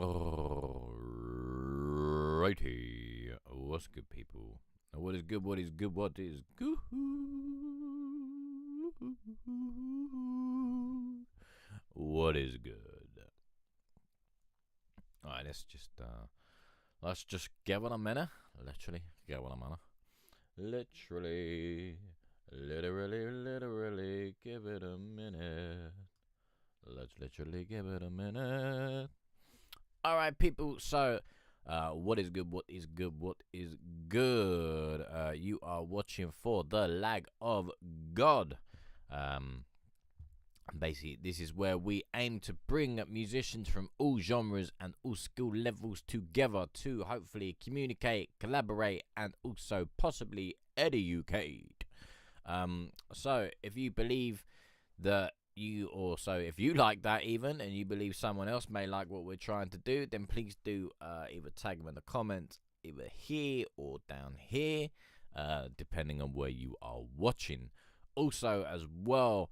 Alrighty. What's good, people? What is good? What is good? What is good? What is good? Alright, let's just give it a minute. Literally, give it a minute. Literally, give it a minute. Let's literally give it a minute. Alright, people, so what is good? What is good? What is good? You are watching For the Lag of God. Basically, this is where we aim to bring musicians from all genres and all skill levels together to hopefully communicate, collaborate, and also possibly educate. So if you believe that if you like that even, and you believe someone else may like what we're trying to do, then please do either tag them in the comments, either here or down here, depending on where you are watching. Also, as well,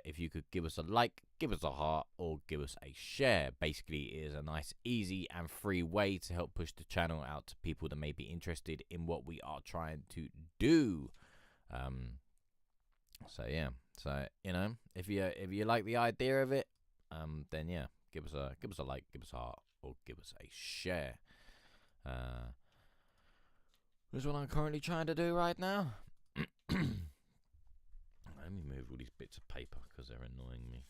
if you could give us a like, give us a heart, or give us a share. Basically, it is a nice, easy, and free way to help push the channel out to people that may be interested in what we are trying to do. So yeah, so you know, if you like the idea of it, then yeah, give us a like, give us a heart, or give us a share. This is what I'm currently trying to do right now. Let me move all these bits of paper because they're annoying me.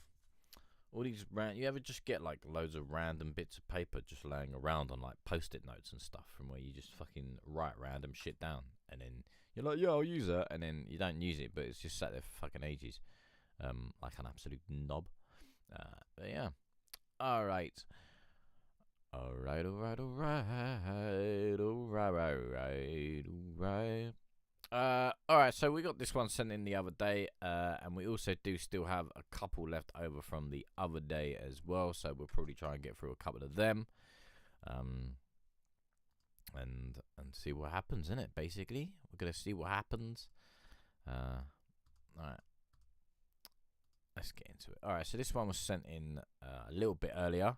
All these you ever just get like loads of random bits of paper just laying around on like post-it notes and stuff, from where you just fucking write random shit down and then you're like, yeah, I'll use it, and then you don't use it, but it's just sat there for fucking ages, like an absolute knob. But yeah, alright. Alright. Alright, so we got this one sent in the other day, and we also do still have a couple left over from the other day as well, so we'll probably try and get through a couple of them, and see what happens, innit? Basically, we're gonna see what happens. Alright, let's get into it. Alright, so this one was sent in a little bit earlier.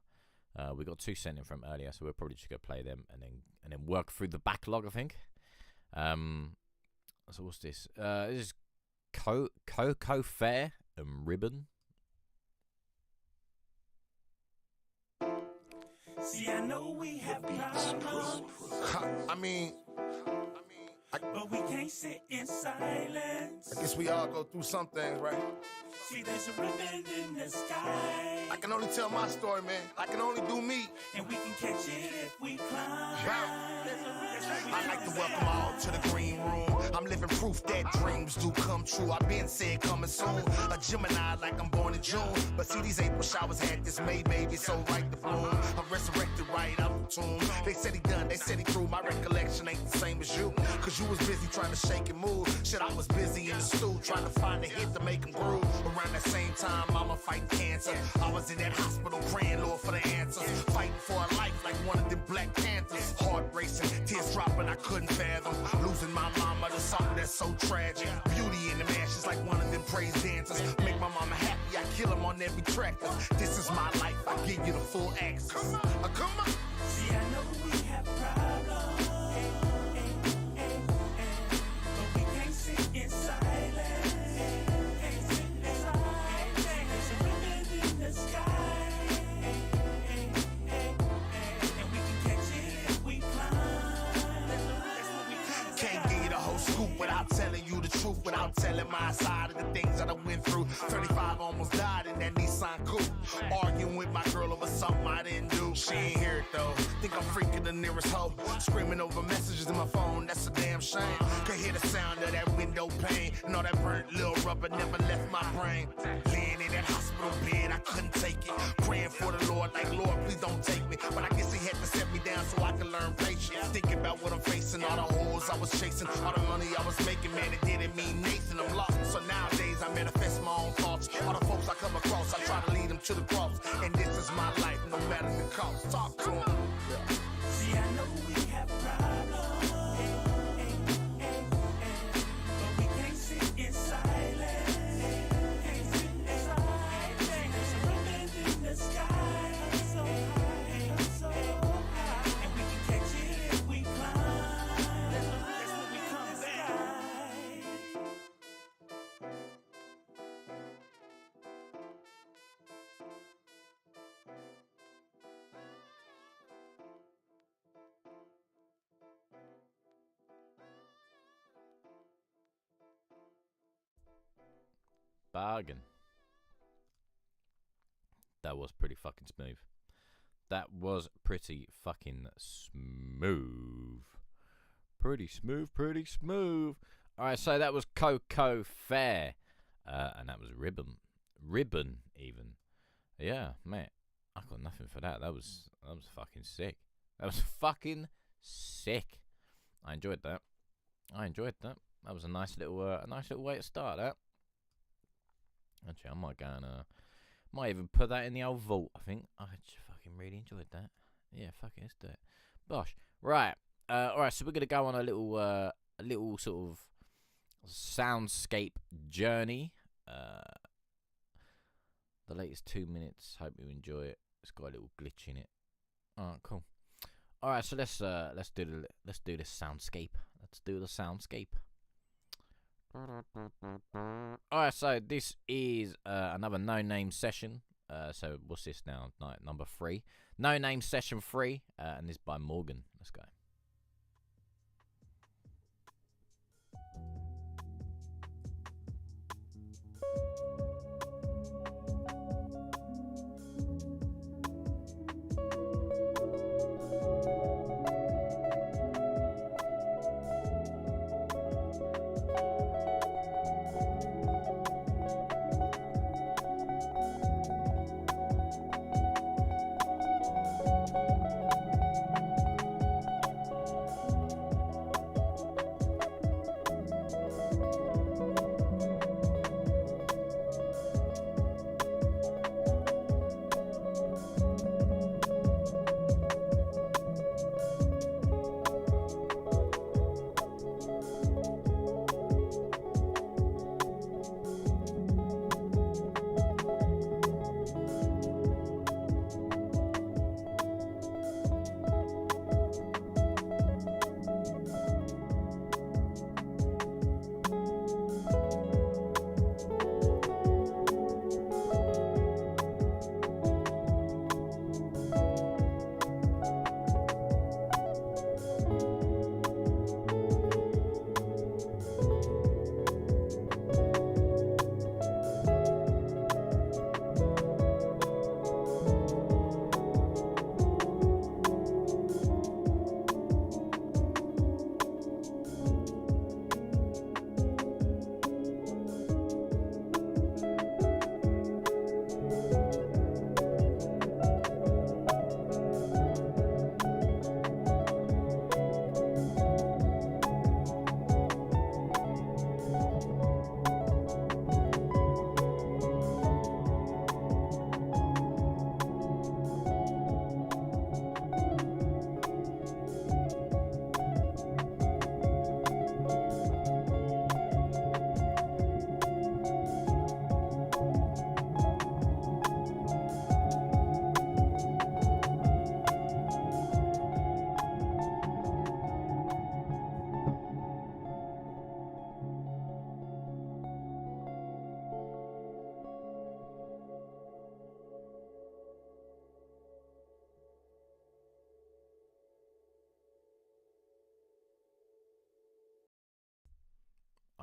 We got two sent in from earlier, so we're probably just gonna play them and then work through the backlog, I think. So what's this? This is Cocoa Fair and Ribbon. See, I know we have problems. But we can't sit in silence. I guess we all go through some things, right? See, there's a ribbon in the sky. I can only tell my story, man. I can only do me. And we can catch it if we climb. I'd like to welcome all to the green room. I'm living proof that dreams do come true. I've been said coming soon. A Gemini like I'm born in June. But see, these April showers had this May baby so right to bloom. I'm resurrected right out the tomb. They said he done, they said he through. My recollection ain't the same as you. Cause you was busy trying to shake and move. Shit, I was busy in the stew trying to find a hit to make him groove. Around that same time, mama fighting cancer. I was in that hospital praying, Lord, for the answers. Fighting for a life like one of them Black Panthers. Heart racing, tears dropping, I couldn't fathom. Losing my mama to something that's so tragic. Beauty in the ashes like one of them praise dancers. Make my mama happy, I kill him on every track. This is my life, I give you the full access. Come on. See, I know we have problems. But we can't sit in silence. There's a ribbon in the sky. And we can catch it if we climb. Can't give you the whole scoop without telling you the truth, without telling my side of the things that I went through. 35 almost died in that Nissan coupe. Arguing with my girl over something I didn't do. She ain't hear it though. Think I'm freaking the nearest hoe. Screaming over messages in my phone, that's a damn shame. Could hear the sound of that window pane. And all that burnt little rubber never left my brain. Laying in that hospital bed, I couldn't take it. Praying for the Lord, like, Lord, please don't take me. But I guess he had to set me down so I could learn patience. Thinking about what I'm facing, all the holes I was chasing, all the money I was making, man, it didn't mean Nathan, I'm lost. So nowadays I manifest my own thoughts. All the folks I come across, I try to lead them to the cross. And this is my life, no matter the cost. Talk to them. See, I know we have problems. But we can't sit in silence. There's a ribbon in the sky. So high. Bargain. That was pretty fucking smooth. That was pretty fucking smooth. Pretty smooth. Alright, so that was Coco Fair. And that was Ribbon. Ribbon, even. Yeah, mate. I got nothing for that. That was fucking sick. That was fucking sick. I enjoyed that. That was a nice little way to start that. Actually, I might go and might even put that in the old vault. I think I just fucking really enjoyed that. Yeah, fucking let's do it. Bosh. Right. Alright, so we're gonna go on a little sort of soundscape journey. The latest 2 minutes. Hope you enjoy it. It's got a little glitch in it. Alright, cool. Alright, so let's do this soundscape. Let's do the soundscape. Alright, so this is another no name session. So what's this now? Number 3. No name session 3, and this is by Morgan. Let's go.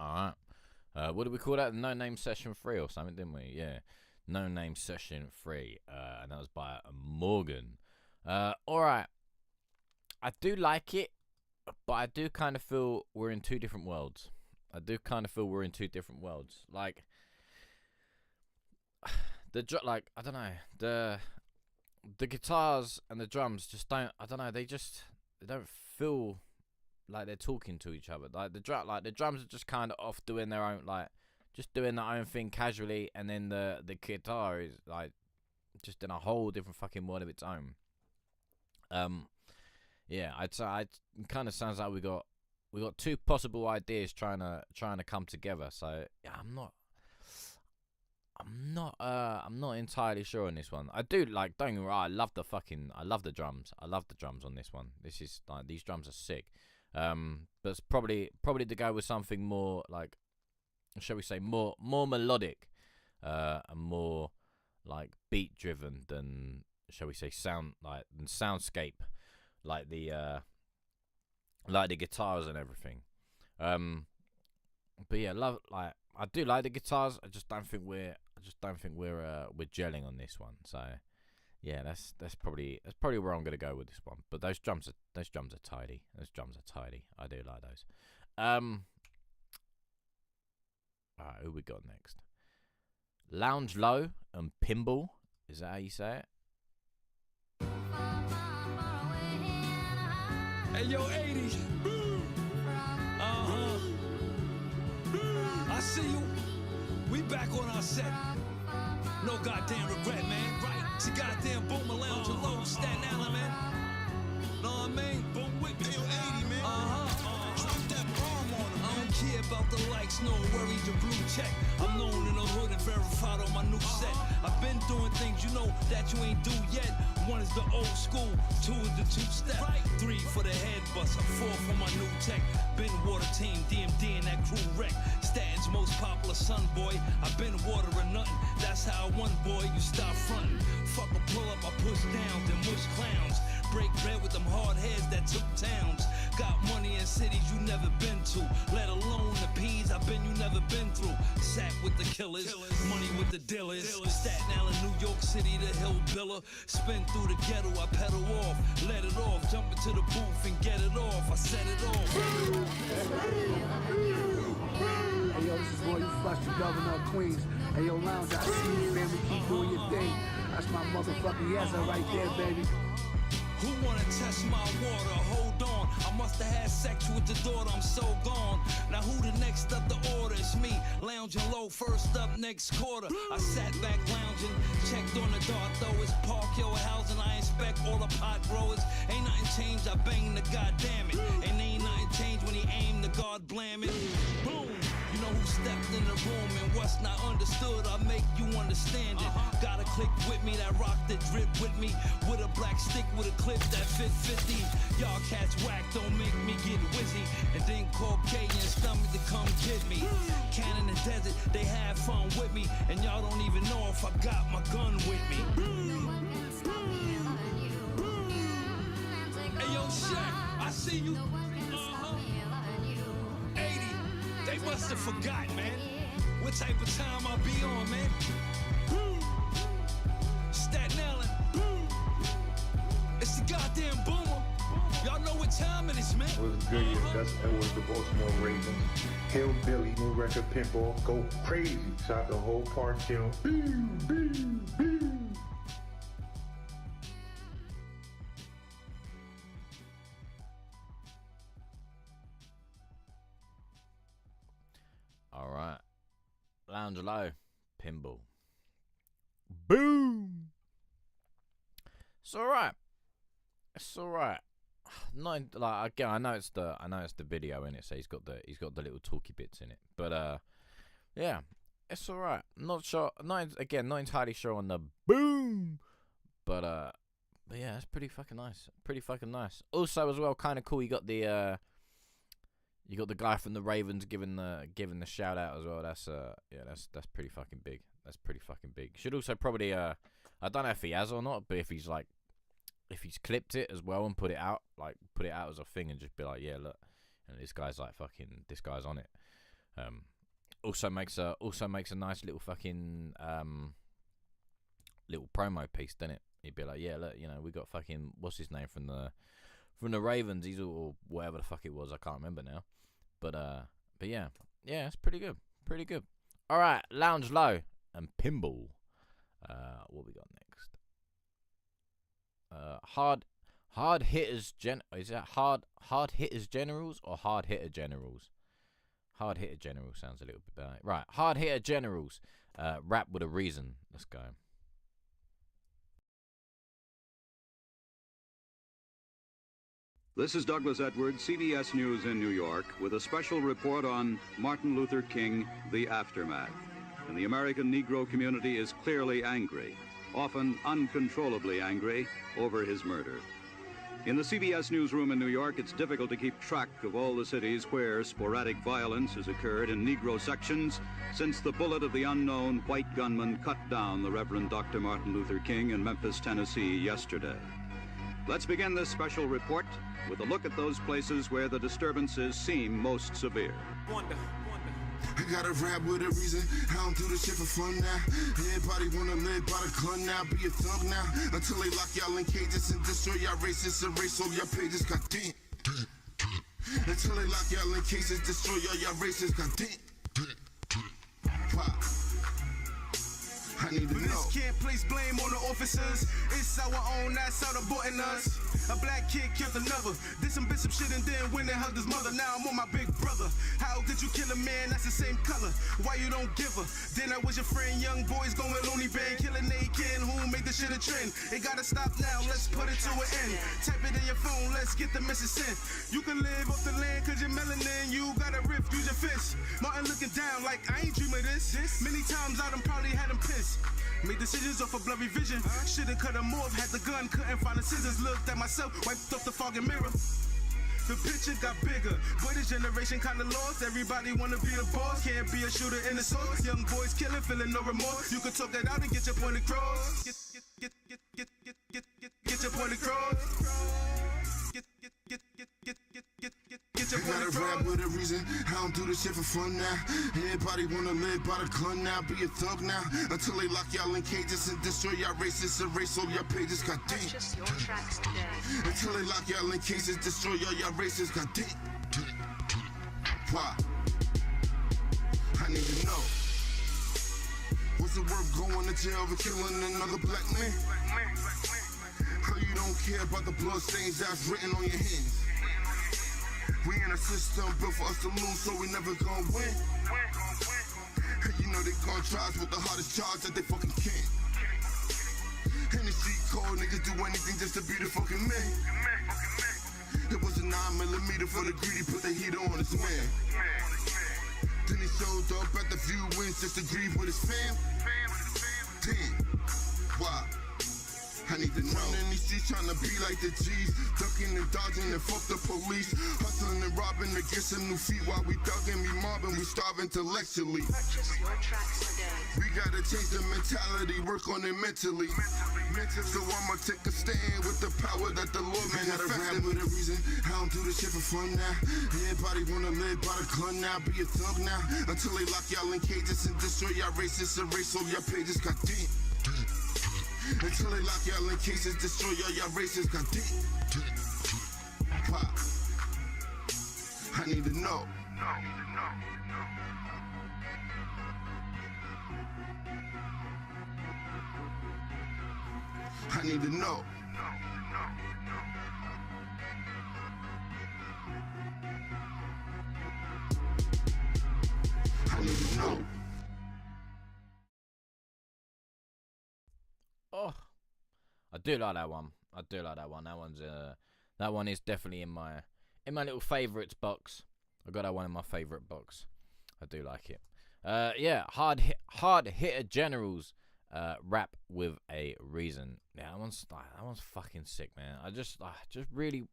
Alright. What did we call that? No Name Session 3 or something, didn't we? Yeah. No Name Session 3. And that was by Morgan. Alright. I do like it, but I do kind of feel we're in two different worlds. Like, I don't know. The guitars and the drums just don't, I don't know, they don't feel like they're talking to each other. Like the drums are just kind of off doing their own, like just doing their own thing casually, and then the guitar is like just in a whole different fucking world of its own. Yeah, I'd say it kind of sounds like we got two possible ideas trying to come together. So yeah, I'm not entirely sure on this one. I do like, don't get me wrong, I love the drums. I love the drums on this one. This is like, these drums are sick. But it's probably to go with something more like, shall we say, more melodic, and more like beat driven than, shall we say, soundscape, like the guitars and everything. But yeah, love, like, I do like the guitars. I just don't think we're gelling on this one. So yeah, that's probably where I'm gonna go with this one. But those drums are tidy. I do like those. Alright, who we got next? Lounge Low and Pinball. Is that how you say it? Hey yo, 80s. I see you. We back on our set. No goddamn regret, man. Right? It's a goddamn Boomer Lounge Low, Staten Island, man. Know what I mean? Boom with me. Hey yo, 80, man. Drop that bomb on him. I don't care about the likes, no worries, your blue check. I'm known in the hood and verified on my new set. I've been doing things you know that you ain't do yet. 1 is the old school, 2 is the 2-step, 3 for the head buster, 4 for my new tech. Been water team, DMD and that crew wreck. Staten's most popular son, boy. I've been watering nothing. That's how I won, boy. You stop frontin'. Fuck a pull up, I push down, then mush clowns. Break bread with them hard heads that took towns. Got money in cities you never been to, let alone the P's I've been you never been through. Sat with the killers, money with the dealers. Staten Island, New York City, the hillbiller. Spin through the ghetto, I pedal off, let it off. Jump into the booth and get it off. I set it off. Hey yo, this is Roy, you flush the governor of Queens. Hey yo, Lounge, I see you, family. Keep doing your thing. That's my motherfucking yesa right there, baby. Who wanna test my water? Hold on, I must have had sex with the daughter, I'm so gone. Now who the next up the order? It's me, lounging low, first up next quarter. I sat back lounging, checked on the door, though it's park your housing. I inspect all the pot growers. Ain't nothing changed, I bang the goddamn it. And ain't nothing changed when he aimed the guard blam it. Boom! You know who stepped in the room and what's not understood, I make you understand it. Got a click with me that rock that drip with me, with a black stick with a clip that fit 50. Y'all cats whack, don't make me get wizzy. And then call K and stomach to come get me. Cannon the desert, they have fun with me. And y'all don't even know if I got my gun with me. Hey yo, Shaq, I see you. 80, they must have forgot, man. What type of time I be on, man? Staten Island. It's the goddamn Boomer. Y'all know what time it is, man. Was good, yeah. That was the Baltimore Ravens. Hillbilly, new record, Pinball, go crazy. Shot the whole park film. All right, Lounge Low, Pinball. Boom. It's all right. It's all right. Not like, again, I know it's the video in it, so he's got the little talky bits in it. But yeah, it's all right. Not sure. Not entirely sure on the boom. But yeah, it's pretty fucking nice. Pretty fucking nice. Also, as well, kind of cool. You got the guy from the Ravens giving the shout out as well. That's that's pretty fucking big. That's pretty fucking big. Should also probably I don't know if he has or not, but if he's clipped it as well and put it out as a thing and just be like, yeah, look, and this guy's on it. Also makes a nice little fucking little promo piece, doesn't it? He'd be like, yeah, look, you know, we got fucking what's his name from the Ravens. He's all whatever the fuck it was. I can't remember now. But yeah, it's pretty good. Pretty good. All right, Lounge Low and Pinball. What we got next? Hard hitters is that hard hitters generals or hard hitter generals? Hard hitter generals sounds a little bit better. Right, hard hitter generals. Rap with a reason. Let's go. This is Douglas Edwards, CBS News in New York, with a special report on Martin Luther King, the aftermath. And the American Negro community is clearly angry, often uncontrollably angry, over his murder. In the CBS newsroom in New York, it's difficult to keep track of all the cities where sporadic violence has occurred in Negro sections since the bullet of the unknown white gunman cut down the Reverend Dr. Martin Luther King in Memphis, Tennessee yesterday. Let's begin this special report with a look at those places where the disturbances seem most severe. I gotta rap with a reason. I don't do this shit for fun now. Everybody wanna live by the gun now. Be a thug now. Until they lock y'all in cages and destroy y'all races. Erase all y'all pages. God damn. Until they lock y'all in cases, destroy y'all races. God damn. Pop. I need to know. This can't place blame on the officers. It's our own, that's how they're boarding us. A black kid killed another. Did some bitch some shit and then went and hugged his mother. Now I'm on my big brother. How did you kill a man that's the same color? Why you don't give her? Then I was your friend, young boys going loony bin. Killing a kid who made this shit a trend. It gotta stop now, let's put it to an end. Type it in your phone, let's get the message sent. You can live off the land cause you're melanin. You gotta rip, use your fist. Martin looking down like I ain't dream of this. Many times I done probably had him pissed. Made decisions off a blurry vision. Shoulda cut him off, had the gun, couldn't find the scissors. Looked at myself, wiped off the fogging mirror. The picture got bigger. Boy, this generation kinda lost. Everybody wanna be a boss. Can't be a shooter in the source. Young boys killing, feeling no remorse. You can talk that out and get your point across. Get your point across. Get your point across. I gotta rap with a reason. I don't do this shit for fun now. Everybody wanna live by the gun now. Be a thug now. Until they lock y'all in cages and destroy y'all races. Erase all y'all pages. God damn. Purchase your tracks today. Until they lock y'all in cases, destroy y'all races. God damn. Why? I need to know. What's it worth going to jail for killing another black man? How you don't care about the blood stains that's written on your hands? We in a system built for us to lose, so we never gonna win. And you know they gon' charge with the hardest charge that they fucking can. And the street cold niggas do anything just to be the fucking man. It was a 9mm for the greedy, put the heat on his man. Then he showed up at the few wins just to grieve with his fam. Damn, why? I need to know. In these streets trying to be like the G's, ducking and dodging and fuck the police, hustling and robbing to get some new feet while we thugging, we mobbing, we starve intellectually. Purchase your tracks today. We gotta change the mentality, work on it mentally. So I'ma take a stand with the power that the Lord manifested. I gotta rap with a reason. I don't do this shit for fun now. Everybody wanna live by the gun now, be a thug now. Until they lock y'all in cages and destroy y'all races, erase all y'all pages. God damn. Until they lock y'all in cases, destroy y'all races. God damn. Pop. I need to know. I need to know. I need to know. Oh, I do like that one. I do like that one. That one is definitely in my little favourites box. I got that one in my favourite box. I do like it. Yeah, hard hitter generals. Rap with a reason. Yeah, that one's fucking sick, man. I just really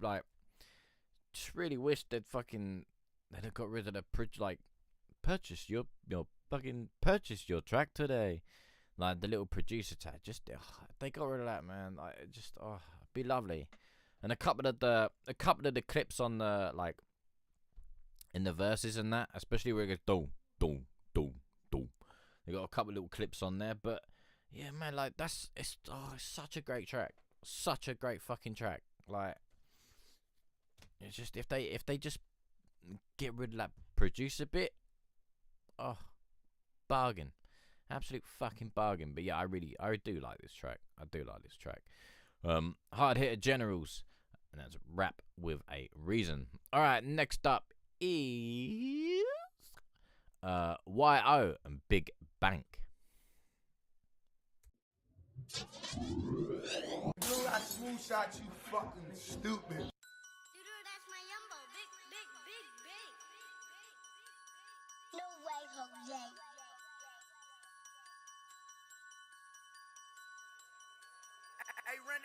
wish they'd have got rid of the purchase your track today. Like the little producer tag, they got rid of that, man. It'd be lovely. And a couple of the clips on the in the verses and that, especially where it goes dum dum dum dum. They got a couple of little clips on there, but yeah, man, it's such a great track, such a great fucking track. Like, it's just if they just get rid of that producer bit, bargain. Absolute fucking bargain. But yeah, I do like this track. Hard hitter generals, and that's rap with a reason. All right, next up is YO and Big Bank. Blue, I smooth shot you fucking stupid. That's my Yumbo. Big. No way, Jose. Hey, run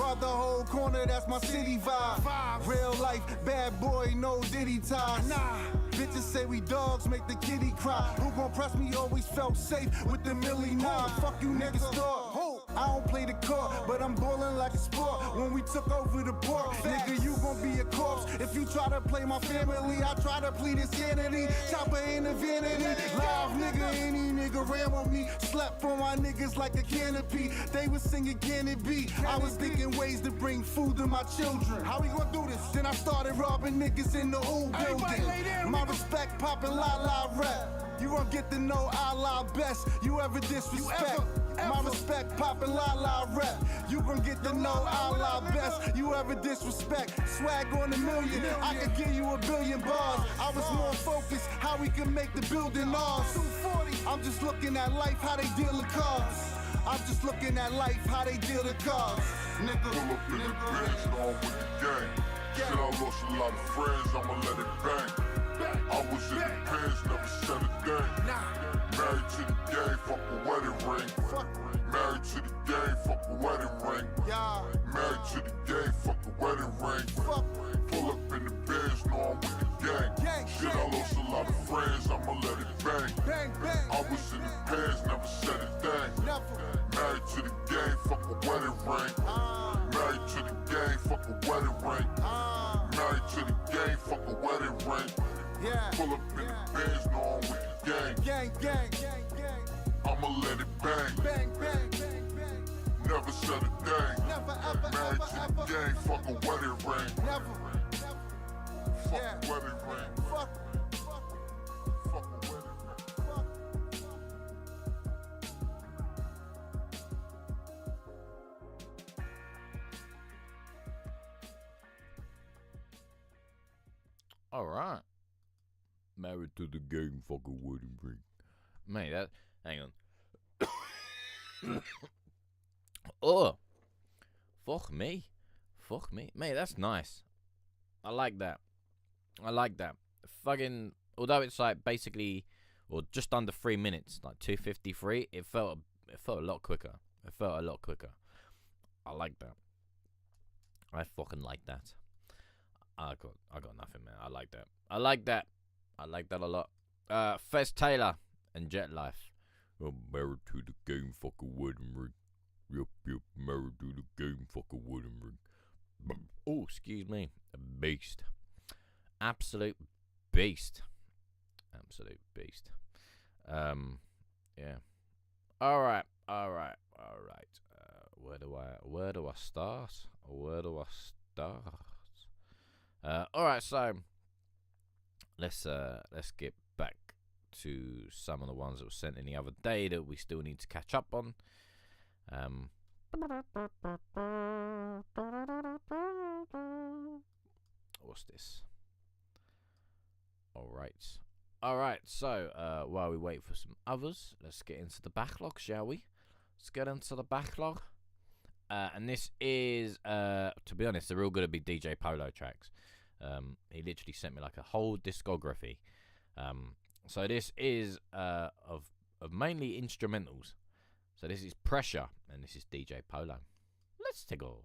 Rob the whole corner, that's my city vibe. Real life, bad boy, no diddy ties. Nah. Bitches say we dogs, make the kitty cry. Who gon' press me? Always felt safe with the Millie 9. Fuck you niggas thought. I don't play the court, but I'm ballin' like a sport. When we took over the port, nigga, you gon' be a corpse. If you try to play my family, I try to plead insanity. Chopper in the vanity. Live nigga, any nigga ran with me. Slept for my niggas like a canopy. They was singing, can it be? I was thinking ways to bring food to my children. How we gon' do this? Then I started robbing niggas in the old building. My respect poppin' la rap. You gon' get to know Allah best. You ever disrespect? My respect poppin' la rap. You gon' get to know Allah best. You ever disrespect? Swag on a million. I could give you a billion bars. I was more focused how we can make the building ours. I'm just looking at life, how they deal the cards. I'm just looking at life, how they deal the cards. Nigga, pull up in the Benz, know I'm with the gang. Said I lost a lot of friends, I'ma let it bang. I was in the pants, never said a thing. Married to the game, fuck a wedding ring. Married to the game, fuck a wedding ring. Married to the game, fuck a wedding ring. Pull up in the Benz, know I'm with the gang. Shit, I lost a lot of friends, I'ma let it bang. I was in the pants, never said a thing. Married to the game, fuck a wedding ring. Married to the game, fuck a wedding ring. Married to the game, fuck a wedding ring. Pull up in the Benz, know I'm with the gang. I'ma let it bang. Never said a thing. Married to the game, fuck a wedding ring. Fuck a wedding ring. Fuck a wedding ring. All right. Married to the game, fuck a wedding ring. Mate, that. Hang on. Oh. Fuck me. Mate, that's nice. I like that. Fucking. Although it's like basically, or just under 3 minutes, like 2:53, it felt a lot quicker. I like that. I fucking like that. I got nothing, man. I like that a lot. Fez Taylor and Jet Life. I'm married to the game, fuck a wedding ring. Yup, married to the game, fuck a wedding ring. Oh, excuse me. A beast. Absolute beast. Yeah. Alright. Where do I start? Alright, so let's get back to some of the ones that were sent in the other day that we still need to catch up on. What's this? Alright, so while we wait for some others, let's get into the backlog, shall we? And this is, to be honest, they're all going to be DJ Polo tracks. He literally sent me like a whole discography. So this is of mainly instrumentals. So this is Pressure, and this is DJ Polo. Let's go.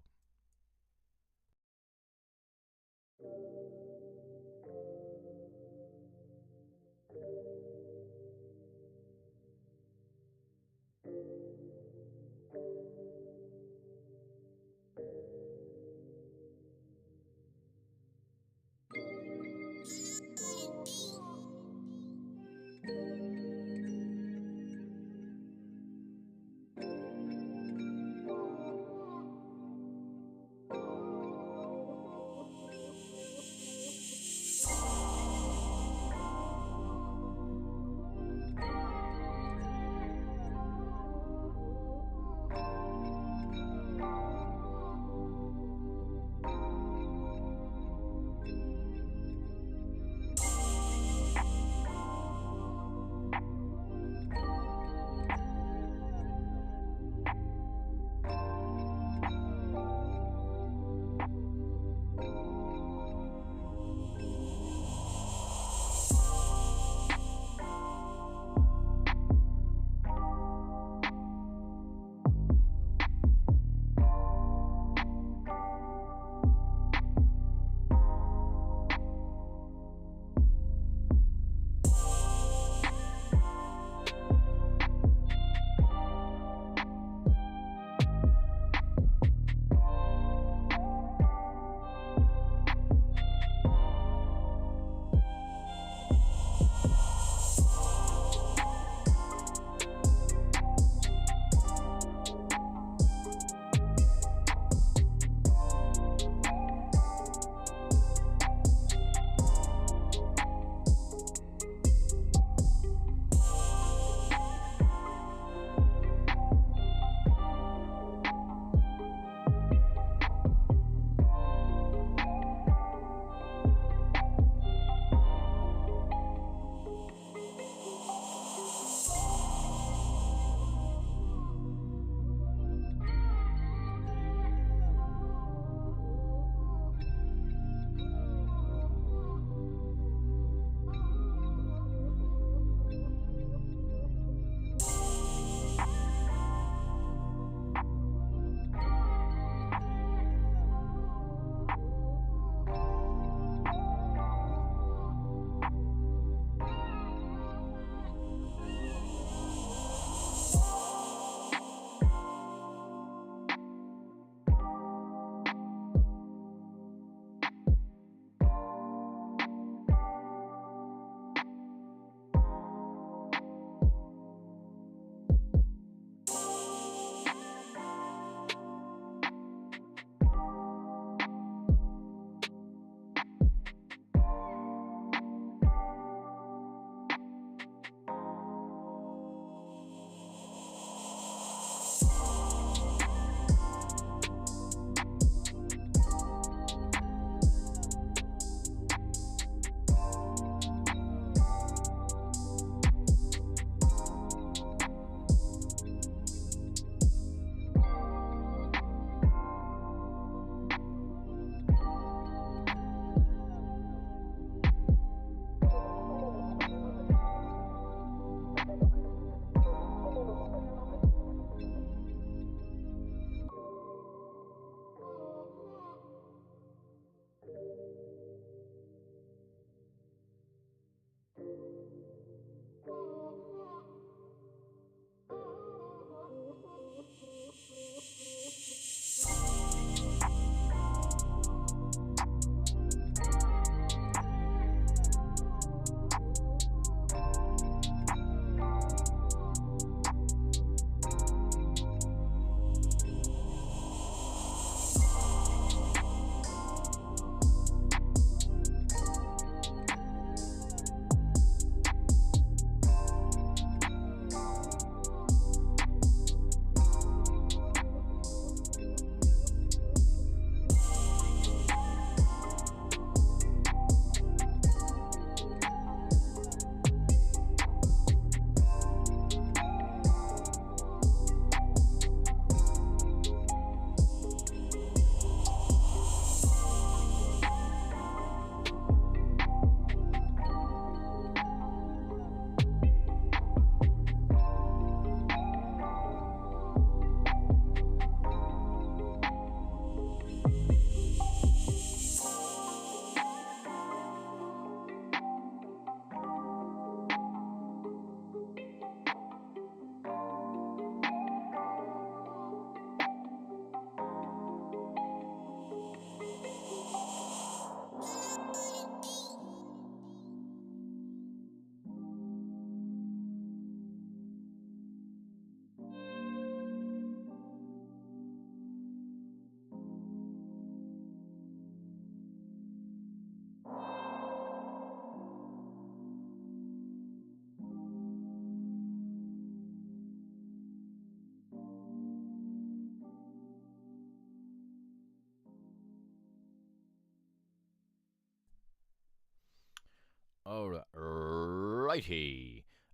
Alrighty.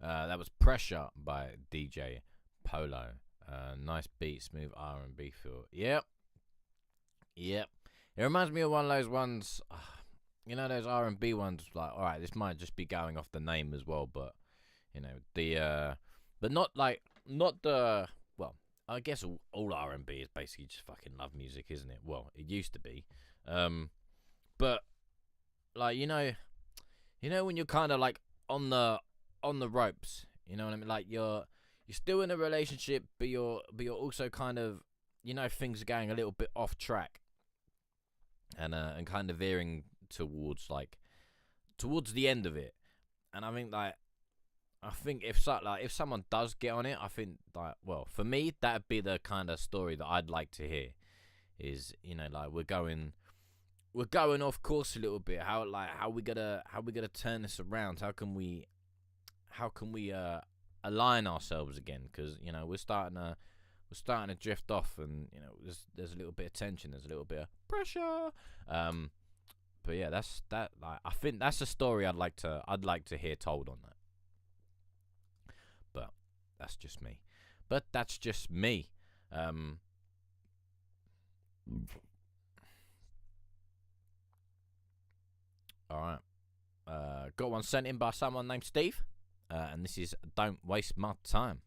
That was Pressure by DJ Polo. Nice beat, smooth R&B feel. Yep. It reminds me of one of those ones, you know, those R&B ones. Like, all right, this might just be going off the name as well, but you know, but not the. Well, I guess all R&B is basically just fucking love music, isn't it? Well, it used to be, but like you know when you're kind of like on the ropes, you know what I mean? Like you're still in a relationship, but you're also kind of, you know, things are going a little bit off track, and kind of veering towards the end of it. And I think if someone does get on it, I think well, for me that'd be the kind of story that I'd like to hear. Is, you know, like we're going off course a little bit. How we gonna turn this around? How can we align ourselves again? Because, you know, we're starting to drift off, and, you know, there's a little bit of tension, there's a little bit of pressure. But yeah, I think that's a story I'd like to hear told on that. But that's just me. All right. Got one sent in by someone named Steve, and this is Don't Waste My Time.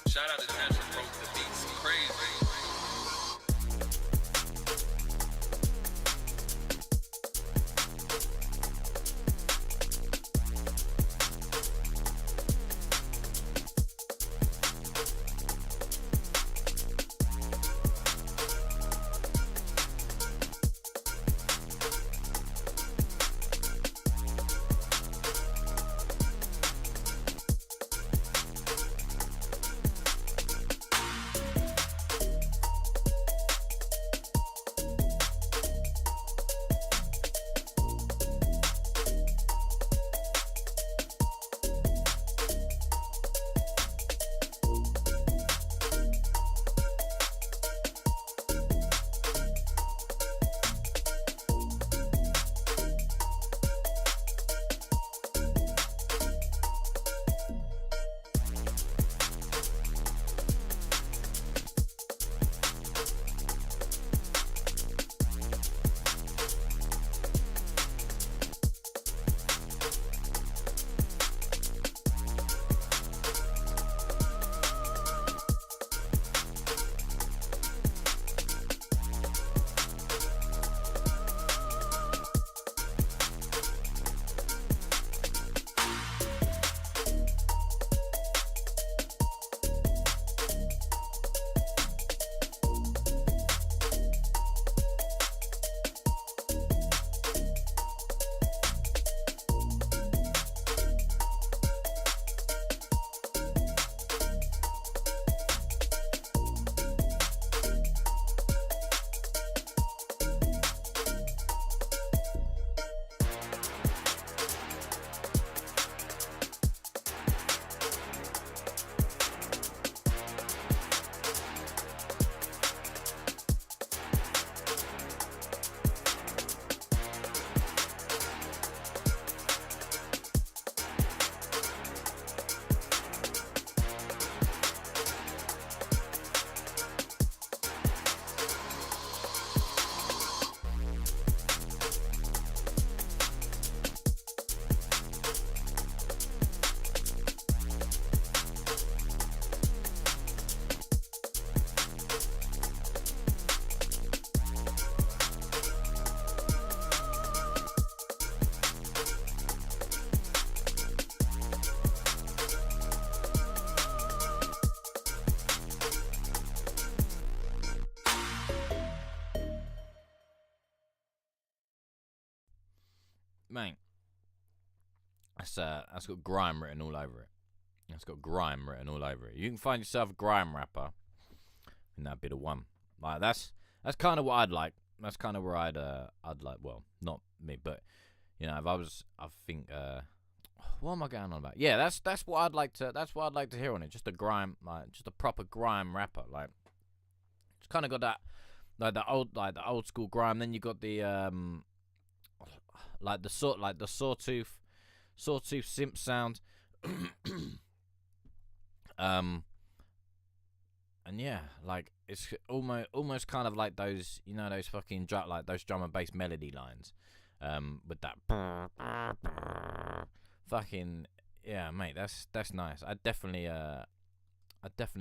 Shout out to Chance for broke the beats crazy. Man, that's got grime written all over it. It's got grime written all over it. You can find yourself a grime rapper, and that'd be the one. Like that's kind of what I'd like. That's kind of where I'd like. Well, not me, but you know, if I think, what am I going on about? Yeah, that's what I'd like to. That's what I'd like to hear on it. Just a grime, like just a proper grime rapper. Like it's kind of got that, like the old school grime. Then you got the like the sawtooth simp sound. And yeah, like it's almost kind of like those, you know, those fucking those drum and bass melody lines, with that fucking, yeah, mate, that's nice. I'd definitely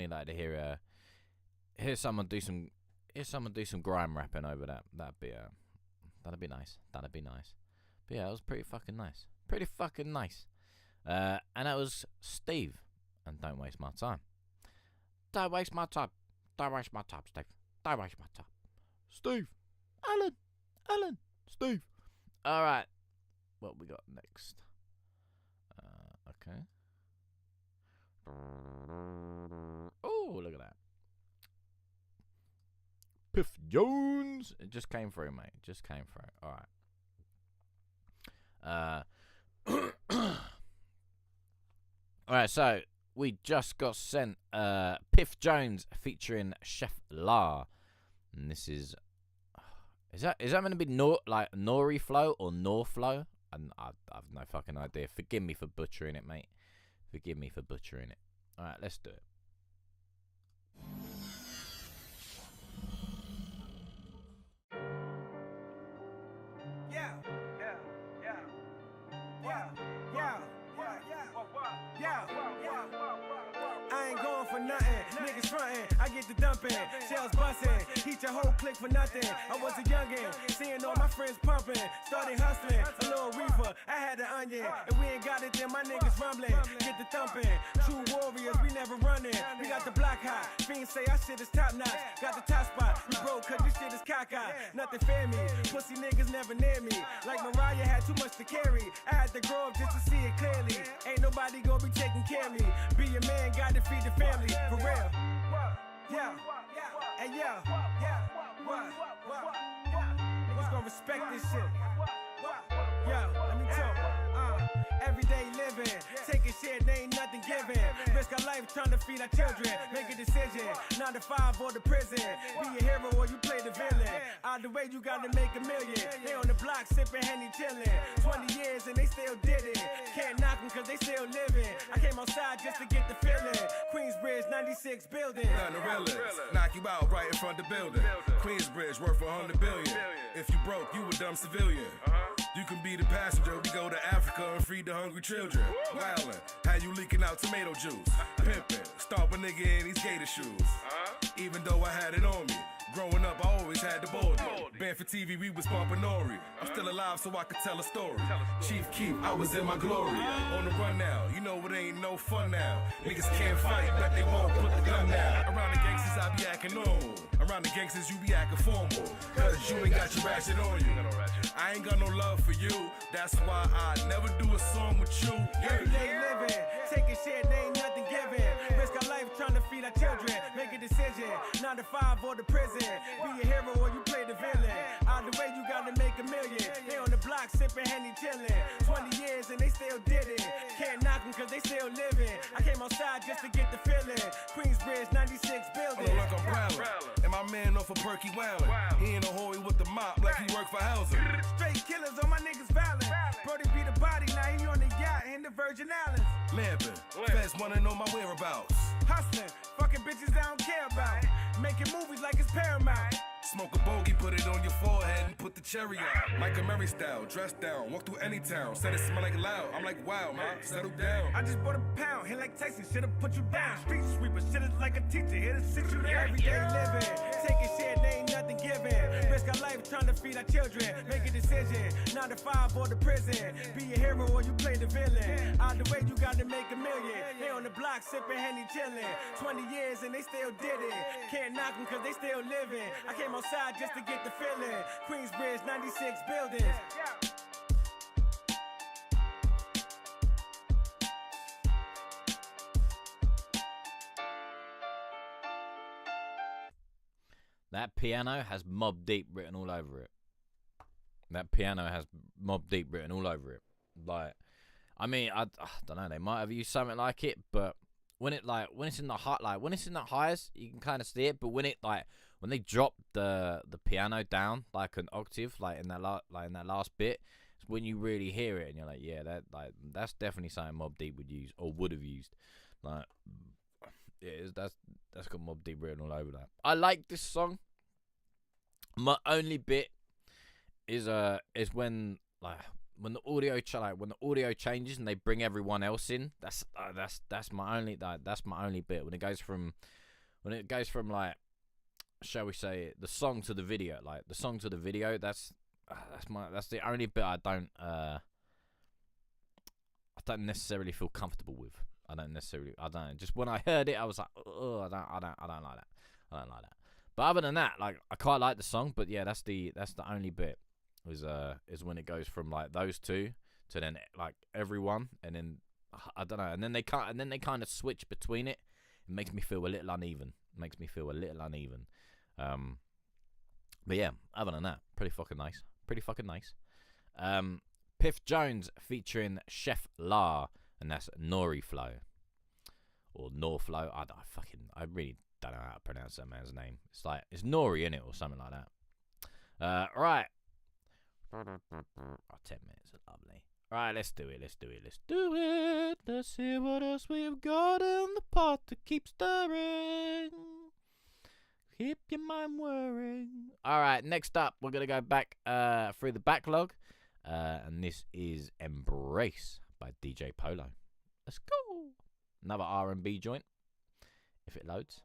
like to hear someone do some grime rapping over that. That'd be nice. That'd be nice. But yeah, it was pretty fucking nice. And that was Steve. And don't waste my time. Don't waste my time. Don't waste my time, Steve. Don't waste my time. Steve. Alan. Steve. Alright. What we got next? Okay. Oh, look at that. Piff Jones. It just came through, mate. Just came through. Alright. Alright, so we just got sent Piff Jones featuring Chef La, and this is that going to be Nori Flow or Nor Flow? And I've no fucking idea. Forgive me for butchering it, mate. Forgive me for butchering it. All right, let's do it. I ain't going for nothing. Niggas frontin', I get the dumping. Shells bustin', heat your whole clique for nothing. I was a youngin', seeing all my friends pumping. Started hustling, a little reefer. I had the onion. If we ain't got it, then my niggas rumbling. Get the thumping. True warriors, we never running. We got the block hot. Fiends say our shit is top notch. Got the top spot. We broke cause this shit is cockeyed. Nothing fear me. Pussy niggas never near me. Like Mariah had too much to carry. I had to grow up just to see it clearly. Ain't nobody gonna be taking care of me. Be a man, gotta feed the family. For real. Yeah. And yeah. Niggas gonna respect this shit. Yeah, let me talk. Everyday living, taking shit, they ain't nothing giving. Risk our life trying to feed our children. Make a decision, 9 to 5 or the prison. Be a hero or you play the villain. Either way, you gotta make $1 million. They on the block sipping Henny chillin'. 20 years and they still did it. Can't knock them cause they still living. I came outside just to get the feeling. Queensbridge, 96 building. None of realest. Knock you out right in front of the building. Queensbridge worth $100 billion. If you broke, you a dumb civilian. You can be the passenger, we go to Africa and feed the hungry children. Wildin', how you leaking out tomato juice? Pimpin', stomp a nigga in these gator shoes. Even though I had it on me, growing up I always had the baldy. Band for TV, we was pumping Nori. I'm still alive so I could tell a story. Chief Keef, I was in my glory. On the run now, you know it ain't no fun now. Niggas can't fight, but they won't put the gun down. Around the gangsters I be acting normal. Around the gangsters you be acting formal. Cause you ain't got your ratchet on you. I ain't got no love for you. That's why I never do a song with you. Everyday living, taking shit, they ain't nothing giving. Risk our life trying to feed our children. Make a decision, 9 to 5 or the prison. Be a hero or you play the villain. Either way, you gotta make $1 million. They on the block sipping Henny chillin'. 20 years and they still did it. Can't knock them cause they still living. I came outside just to get the feeling. Queensbridge, 96 building. Oh, look, I'm prowling. And my man off of Perky Wildin'. He in a hoy with the mop like he work for housing. Straight killers on my niggas violent. Brody beat the body, now he on the yacht in the Virgin Islands. Lampin', feds wanna know my whereabouts. Hustling, fucking bitches I don't care about. Making movies like it's Paramount. Smoke a bogey, put it on your forehead and put the cherry out. Like a Mary style, dressed down, walk through any town. Said it smell like loud, I'm like wow, man, settle down. I just bought a pound, hit like Texas, should've put you down. Street sweeper, shit is like a teacher, here to sit you down. Everyday living, taking shit, they ain't nothing giving. Risk our life trying to feed our children. Make a decision, 9 to 5 or the prison. Be a hero or you play the villain. Either way, you gotta make $1 million. They on the block sipping Henny chillin'. 20 years and they still did it. Can't knock them cause they still living. I came outside just to get the feeling. Queensbridge, 96 buildings. That piano has Mobb Deep written all over it. That piano has Mobb Deep written all over it. Like, I mean, I don't know. They might have used something like it, but when it's in the when it's in the highs, you can kind of see it. But when they drop the piano down like an octave, like in that last bit, it's when you really hear it, and you're like, yeah, that's definitely something Mobb Deep would use or would have used. Like, that's got Mobb Deep written all over that. I like this song. My only bit is when the audio when the audio changes and they bring everyone else in. That's my only bit when it goes from like, shall we say, the song to the video. Like the song to the video. That's the only bit I don't necessarily feel comfortable with. I don't know. Just when I heard it, I was like, oh, I don't like that. I don't like that. But other than that, like, I quite like the song. But yeah, that's the only bit is when it goes from like those two to then like everyone, and then I don't know, and then they kind of switch between it. It makes me feel a little uneven. But yeah, other than that, pretty fucking nice. Piff Jones featuring Chef La, and that's Nori Flow or Norflow. I really don't know how to pronounce that man's name. It's Nori in it or something like that. Right. 10 minutes are lovely. Right, let's do it. Let's see what else we've got in the pot to keep stirring. Keep your mind whirring. Alright, next up, we're going to go back through the backlog. And this is Embrace by DJ Polo. Let's go. Another R&B joint, if it loads.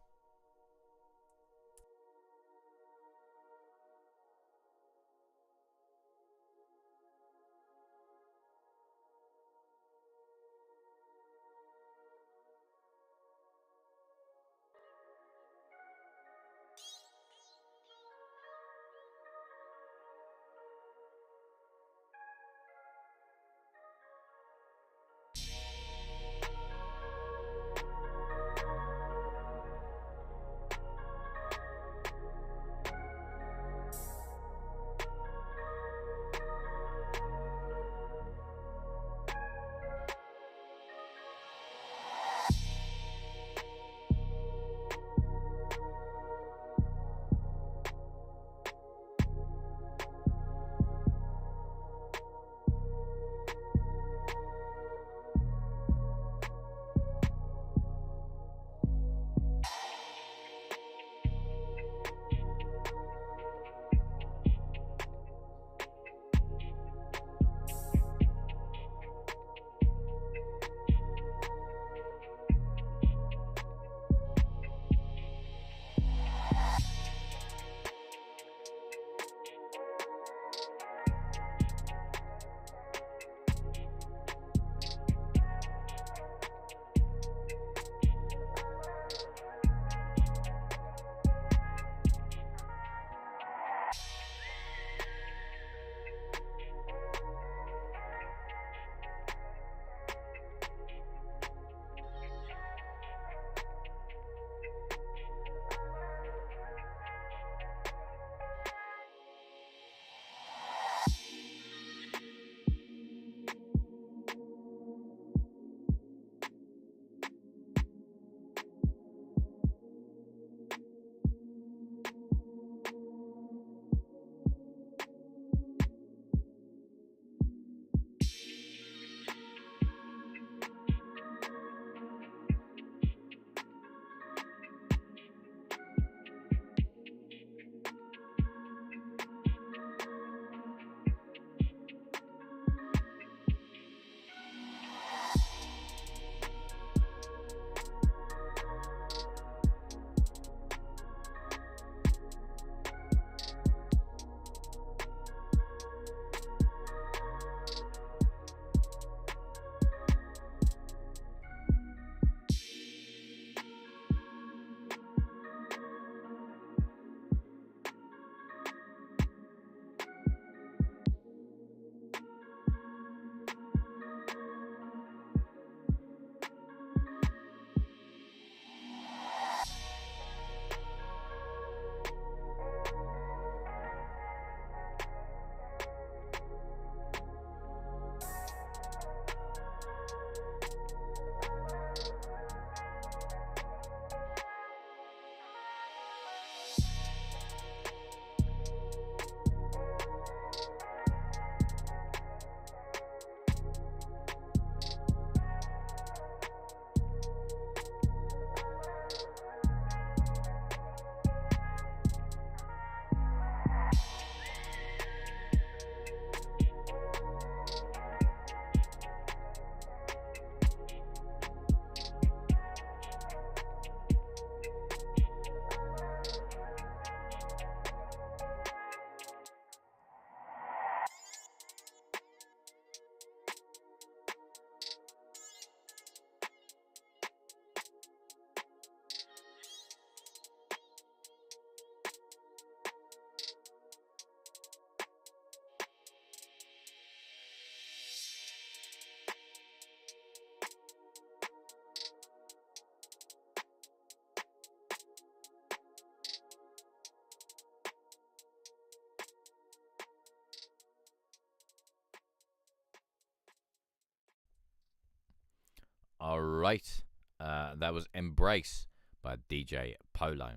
Alright. That was Embrace by DJ Polo.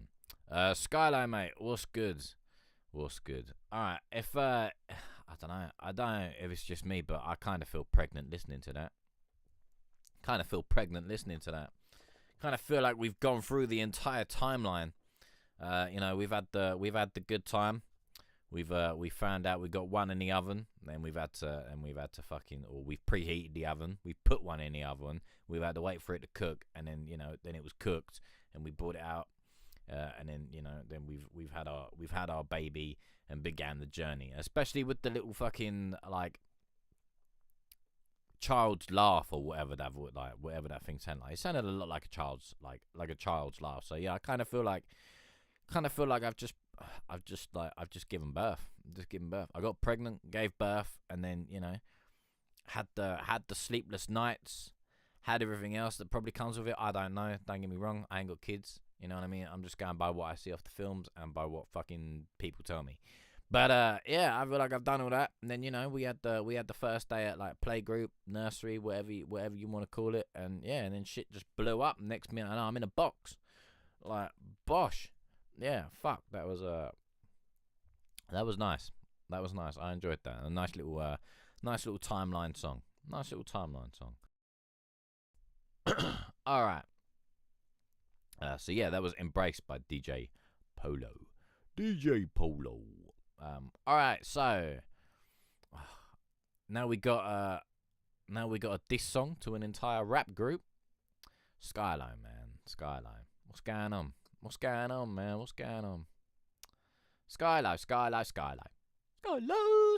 Skyline, mate, what's good? What's good? Alright, if, I don't know if it's just me, but I kind of feel pregnant listening to that. Kind of feel like we've gone through the entire timeline. We've had the good time. We found out we got one in the oven. Then we've had to we've preheated the oven. We put one in the oven. We've had to wait for it to cook, and then then it was cooked, and we brought it out, and then then we've had our baby and began the journey. Especially with the little fucking like child's laugh or whatever that thing sounded like. It sounded a lot like a child's laugh. So yeah, I kind of feel like I've just given birth. I got pregnant, gave birth, and then had the sleepless nights, had everything else that probably comes with it. I don't know. Don't get me wrong. I ain't got kids. You know what I mean? I'm just going by what I see off the films and by what fucking people tell me. But yeah, I feel like I've done all that. And then we had the first day at like playgroup, nursery, whatever you want to call it, and yeah, and then shit just blew up. Next minute, I'm in a box, like bosh. Yeah, fuck. That was nice. That was nice. I enjoyed that. A nice little timeline song. All right. So yeah, that was Embraced by DJ Polo. All right. So now we got a diss song to an entire rap group. Skyline, man. Skyline. What's going on? What's going on, man? What's going on? Sky low, sky high.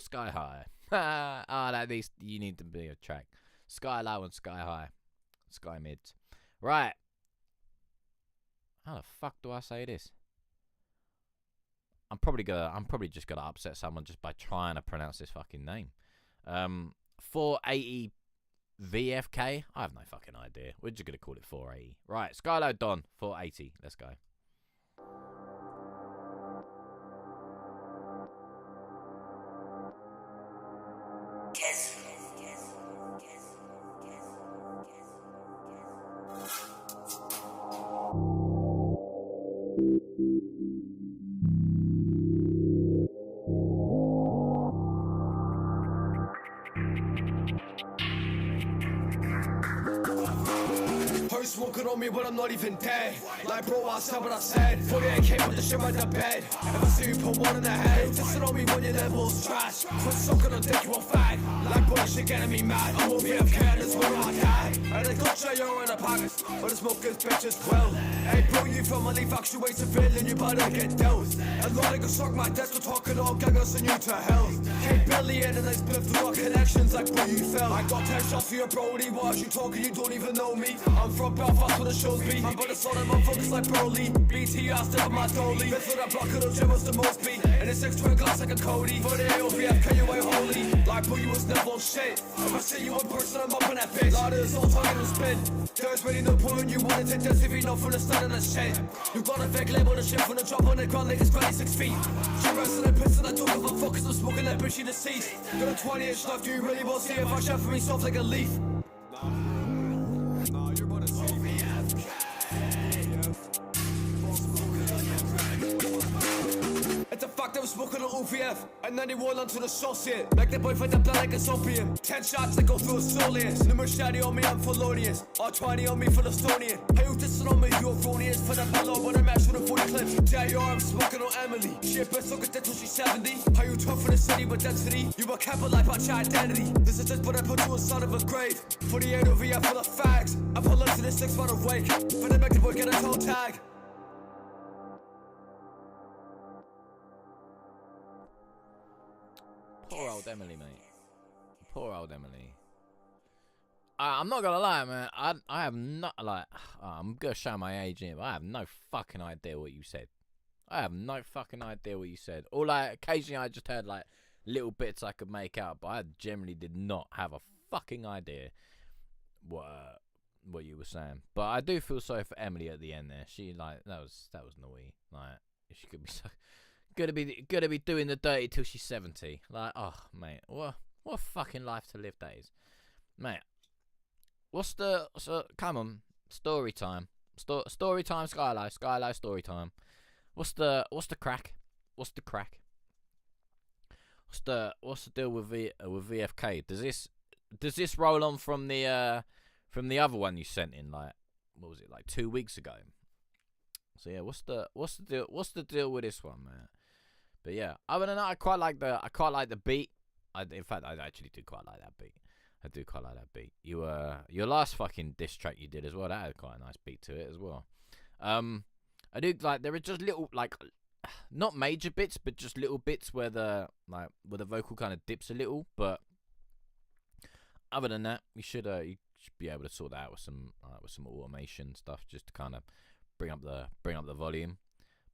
Sky high. That these you need to be a track. Sky low and sky high. Sky mids. Right. How the fuck do I say this? I'm probably just gonna upset someone just by trying to pronounce this fucking name. 480 VFK? I have no fucking idea. We're just gonna call it 480. Right, Skylo Don, 480. Let's go. Smoking on me when I'm not even dead. Like bro, I said what I said. 48K with the shit right to bed. Ever see you put one in the head? Testing on me when your level's trash. Quit sucking on dick, you a fag. Like bro, shit getting me mad. I won't be a care, that's where I die. And I got you in the pockets, but the smoke is bitches quill. Hey bro, you from a leaf actuates a feeling, you better get dealt. A lot of go suck my desk, we're talking all gangers and you to hell. Hey Billy and a nice bliff through our connections like bro, you fell. I got 10 shots for your brody, why you talking, you don't even know me. I'm from Belfast where the shows be. My brother's solid motherfuckers like Broly. BT, I still have my dolly. Been through that block of those gems the most beat. And it's 6 glass like a Cody. For the AOBF, you ain't holy. Like bro, you was never on shit. If I see you in person, I'm up in that bitch. Ladders all talking and spin. There's really no point you wanna take this if you know from the start of the shit. You got a fake label the shit from the drop on the ground like it's 26 feet. She resting and pissing, I don't give a fuck cause I'm smoking that bitch, she deceased. Got a 20-inch left, you really won't see if I shove for me soft like a leaf. You're about to see me. It's a fact that I'm smoking on OVF. And then they roll onto the sauce here. Make the boy fight the blood like a opium. 10 shots that go through a solius. No machete on me, I'm felonious. R20 on me for the Estonian. Hey, you dissing on me, you erroneous. For the below when I mash with a 40 clips. JR, I'm smoking on Emily. Shit, best look at that till she's 70. How you tough for the city with density? You a cap life, watch your identity. This is just what I put you inside of a grave. 48 OVF full of fags. I pull up to the 6 for the wake. For the make the boy get a toe tag. Poor old Emily, mate. Poor old Emily. I'm not gonna lie, man. I have not, like, I'm gonna show my age here, but I have no fucking idea what you said. Or, like, occasionally I just heard, like, little bits I could make out, but I generally did not have a fucking idea what you were saying. But I do feel sorry for Emily at the end there. She, like, that was naughty. Like, she could be so... Gonna be doing the dirty till she's 70. Like, oh, mate, what a fucking life to live that is. Mate, come on, story time. Story time, Skylo, story time. What's the crack? What's the crack? What's the deal with VFK? Does this roll on from the other one you sent in, like, what was it, like 2 weeks ago? So yeah, what's the deal with this one, man? But yeah, other than that, I quite like the beat. In fact, I actually do quite like that beat. I do quite like that beat. Your last fucking diss track you did as well, that had quite a nice beat to it as well. I do like, there are just little, like, not major bits, but just little bits where the vocal kind of dips a little. But other than that, you should be able to sort that out with some automation stuff, just to kind of bring up the volume.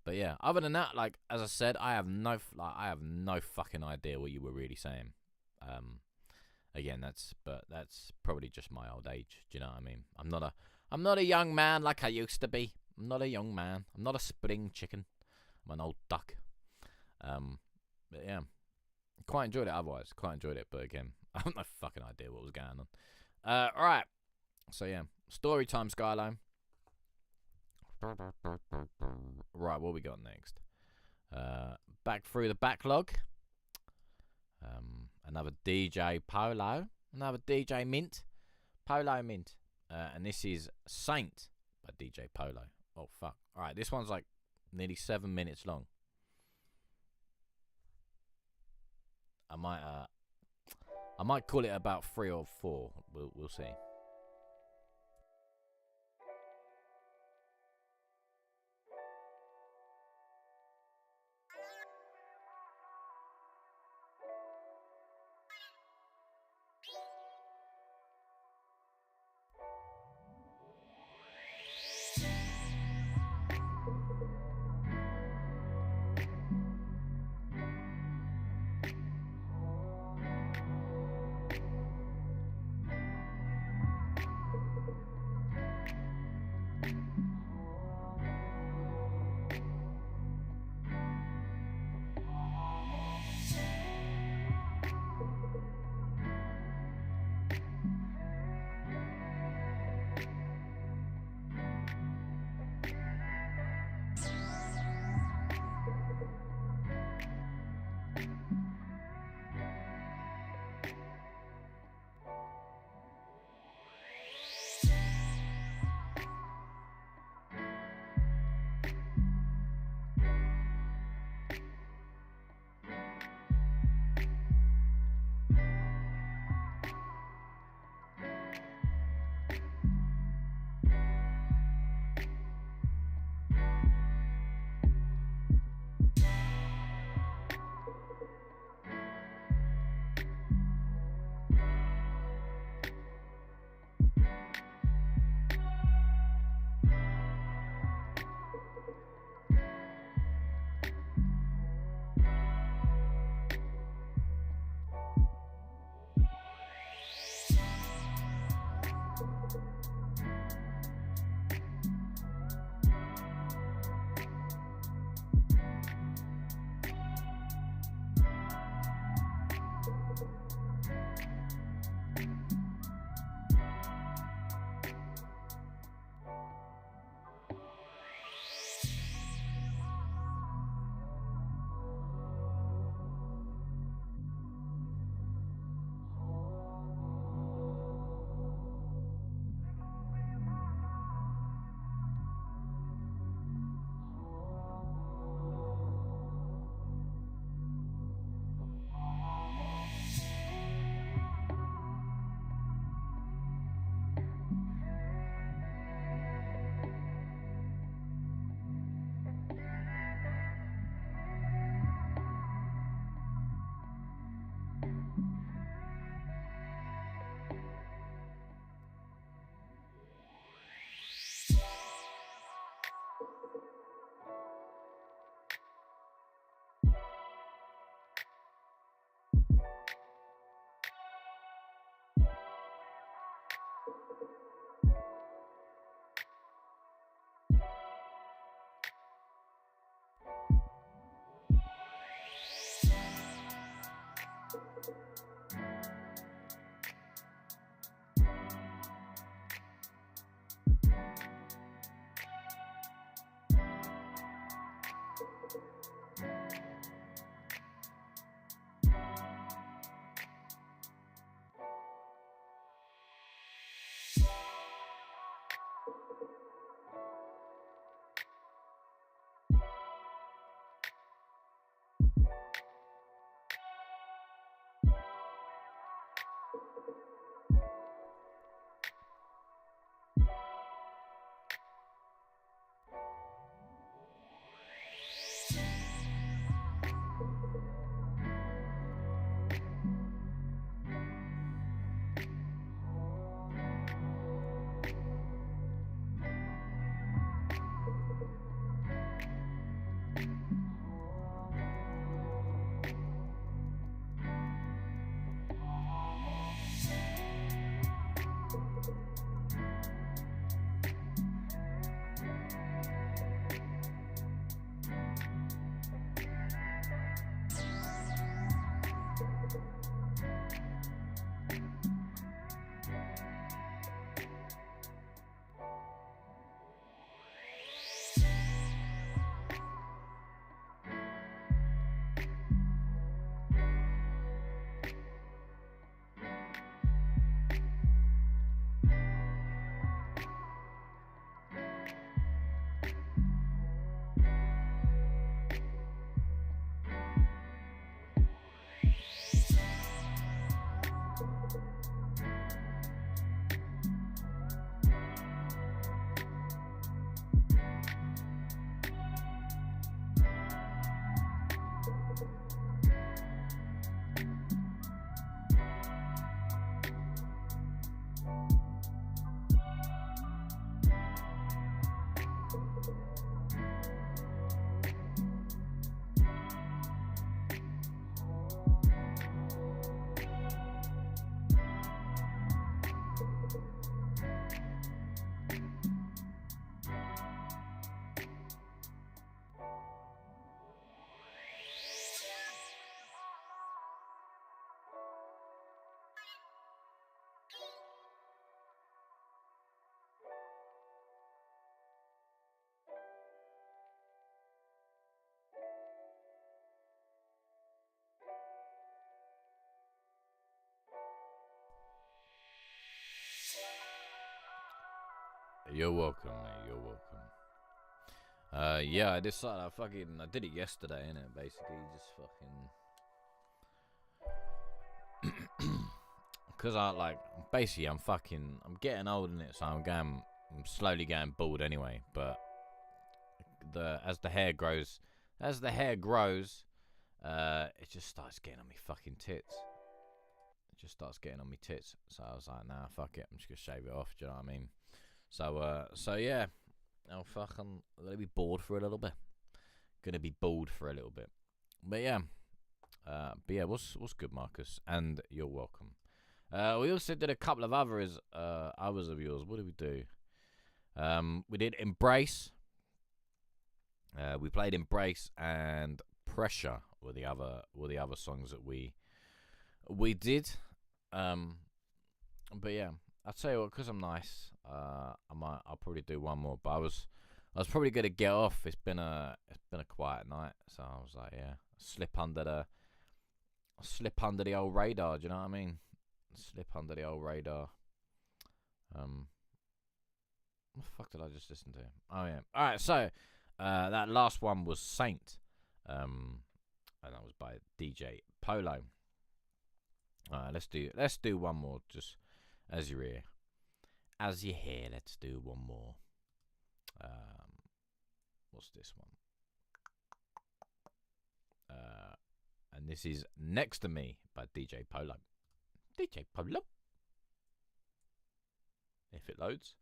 But yeah, other than that, like, as I said, I have no fucking idea what you were really saying. Again, that's probably just my old age. Do you know what I mean? I'm not a young man like I used to be. I'm not a young man. I'm not a spring chicken. I'm an old duck. But yeah, quite enjoyed it. Otherwise, quite enjoyed it. But again, I have no fucking idea what was going on. All right. So yeah, story time, Skyline. Right, what we got next? Back through the backlog. Another DJ Polo. Another DJ Mint. Polo Mint. And this is Saint by DJ Polo. Oh, fuck. Alright, this one's like nearly 7 minutes long. I might call it about 3 or 4. We'll see. You're welcome, mate. You're welcome. Yeah, I decided I did it yesterday, innit? Basically, just fucking. Because I'm getting old, innit? So I'm slowly getting bald anyway. But as the hair grows, it just starts getting on me fucking tits. So I was like, nah, fuck it. I'm just gonna shave it off. Do you know what I mean? So yeah. I'm gonna be bored for a little bit. But yeah. What's good, Marcus? And you're welcome. We also did a couple of others of yours. What did we do? We did Embrace. We played Embrace and Pressure were the other songs that we did. But yeah, I'll tell you what, because I'm nice, I'll probably do one more. But I was probably gonna get off. It's been a quiet night, so I was like, yeah, slip under the old radar. Do you know what I mean? Slip under the old radar. What the fuck did I just listen to? Oh yeah. All right. So that last one was Saint, and that was by DJ Polo. All right. Let's do one more. Just as you're here. Let's do one more. What's this one? And this is Next to Me by DJ Polo. DJ Polo. If it loads.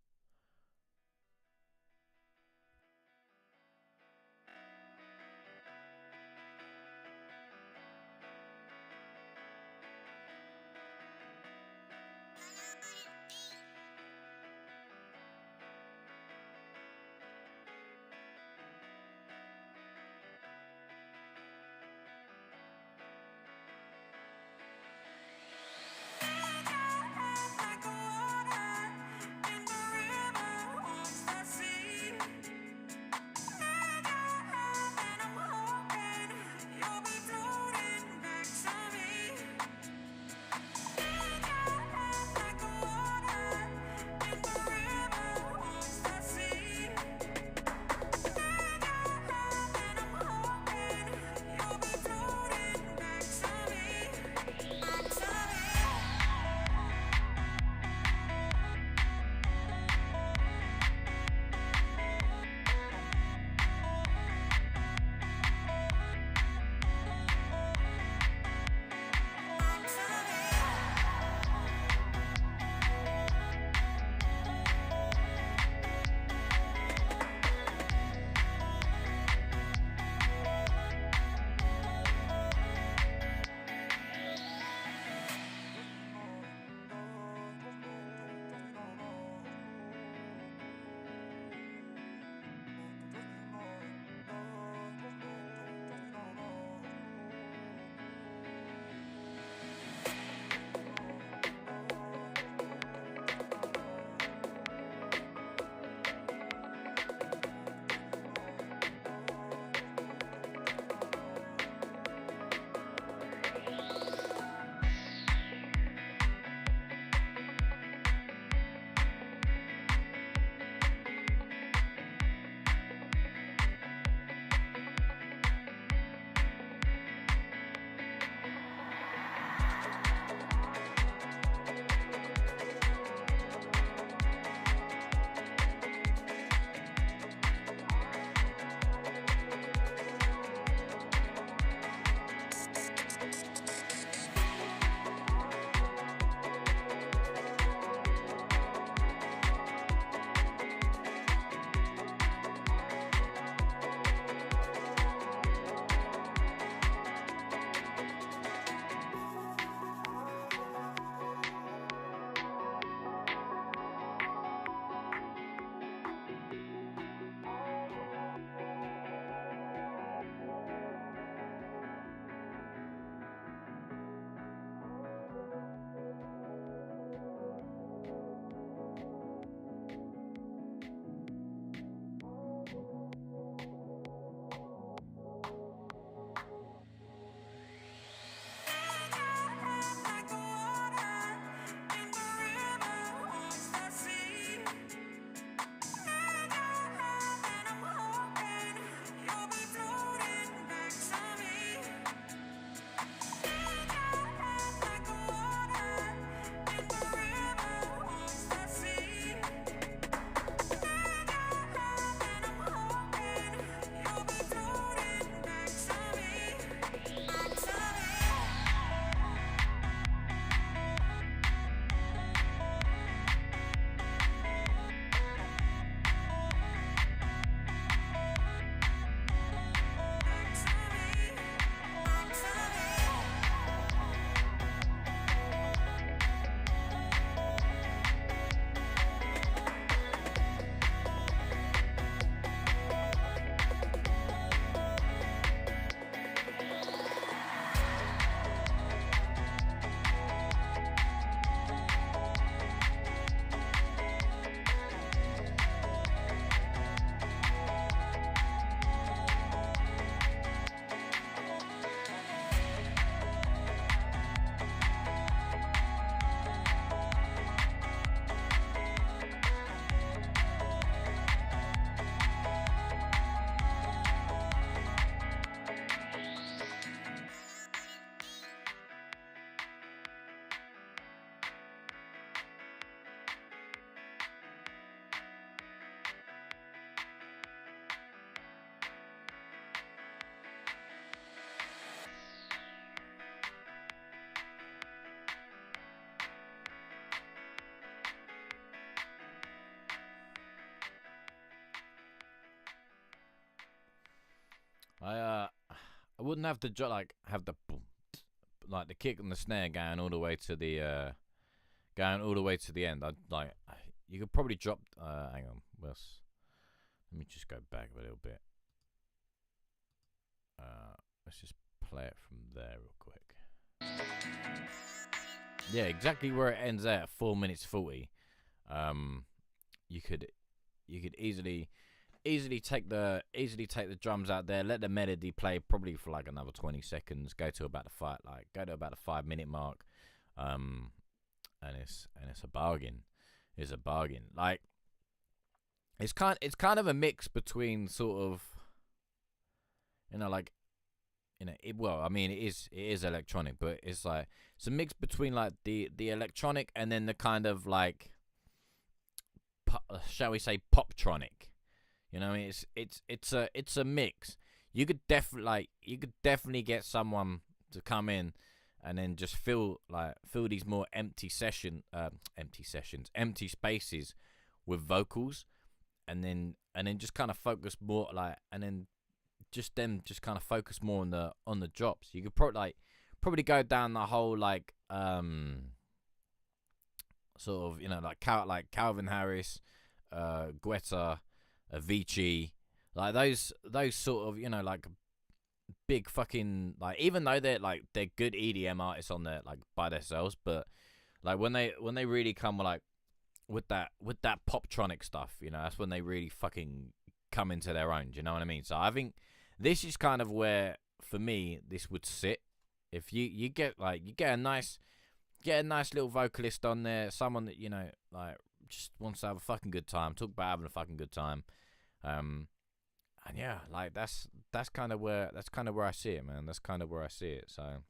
Like a water in the I wouldn't have to have the boom, like the kick and the snare going all the way to the end. I'd like you could probably drop. Hang on, let me just go back a little bit. Let's just play it from there real quick. Yeah, exactly where it ends at 4 minutes 40. You could easily take the drums out there, let the melody play probably for like another 20 seconds, go to about the 5 minute mark, and it's a bargain. It's a bargain. Like it's kind of a mix between sort of, like, well, I mean, it is electronic, but it's like it's a mix between like the electronic and then the kind of like, shall we say, poptronic. It's a mix. You could definitely get someone to come in and then just fill these more empty spaces with vocals, and then just kind of focus more just kind of focus more on the drops. You could probably go down the whole sort of like Calvin Harris, Guetta, Avicii, like those sort of like big fucking, like, even though they're good EDM artists on there like by themselves, but like when they really come with that poptronic stuff, that's when they really fucking come into their own. Do you know what I mean? So I think this is kind of where, for me, this would sit. If you get a nice little vocalist on there, someone that just wants to have a fucking good time, talk about having a fucking good time, and yeah, like that's kind of where I see it, man. That's kind of where I see it. So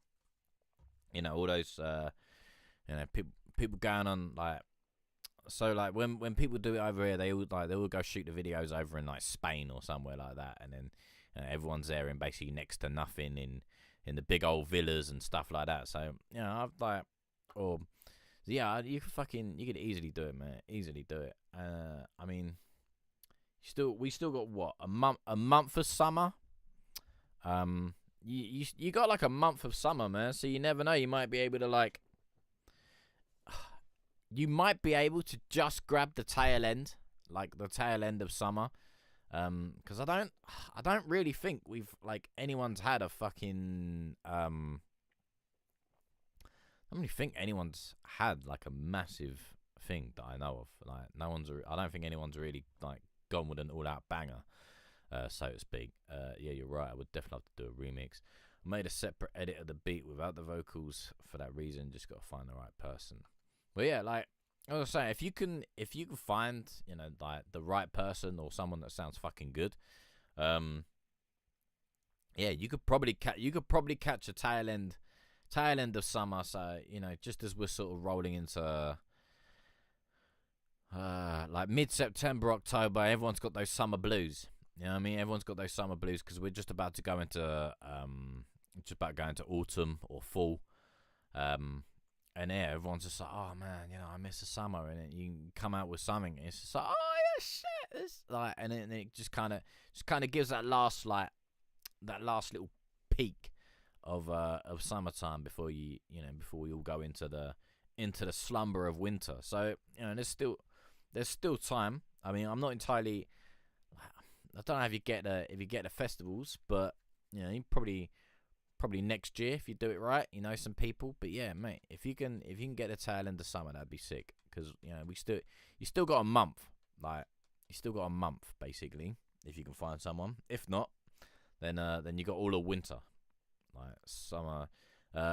all those people going on when people do it over here, they all go shoot the videos over in like Spain or somewhere like that, and then everyone's there in basically next to nothing in the big old villas and stuff like that. So I've you could easily do it, man. Easily do it. I mean, we still got what, a month of summer. You got like a month of summer, man. So you never know. You might be able to just grab the tail end, of summer. Because I don't really think anyone's had a fucking I don't really think anyone's had like a massive thing that I know of. Like I don't think anyone's really gone with an all-out banger, so to speak. Yeah, you're right. I would definitely have to do a remix. I made a separate edit of the beat without the vocals for that reason. Just got to find the right person. But yeah, like I was saying, if you can find the right person or someone that sounds fucking good, yeah, you could probably catch a tail end of summer. So just as we're sort of rolling into mid-September, October, everyone's got those summer blues. You know what I mean? Everyone's got those summer blues because we're just about to go into autumn or fall. And yeah, everyone's just like, oh man, I miss the summer, and then you can come out with something, and it's just like, oh yeah, shit, this and then it just kind of gives that last little peak of summertime before before we all go into the slumber of winter. So there's still time. I mean, I'm not entirely. I don't know if you get the festivals, but you probably next year if you do it right. Some people, but yeah, mate, if you can get the tail end of summer, that'd be sick. Because you still got a month. You still got a month basically if you can find someone. If not, then you got all of winter, summer,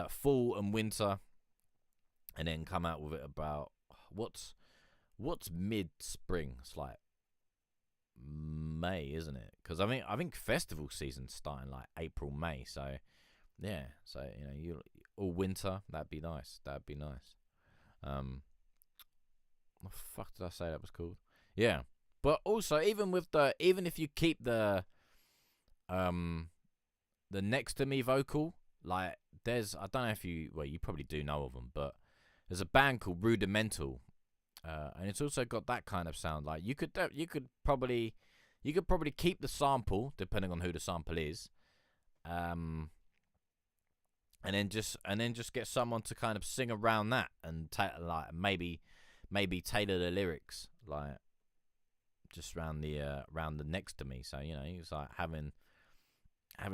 fall and winter, and then come out with it about what's mid-spring. It's like May, isn't it? Because I think festival season's starting like April, May. So yeah, so you all winter. That'd be nice. What the fuck did I say that was called? Yeah, but also even if you keep the next to me vocal, there's, I don't know if you probably do know of them, but there's a band called Rudimental, and it's also got that kind of sound. You could probably keep the sample depending on who the sample is, and then just get someone to kind of sing around that and like maybe tailor the lyrics like just around the next to me. So you know, it's like having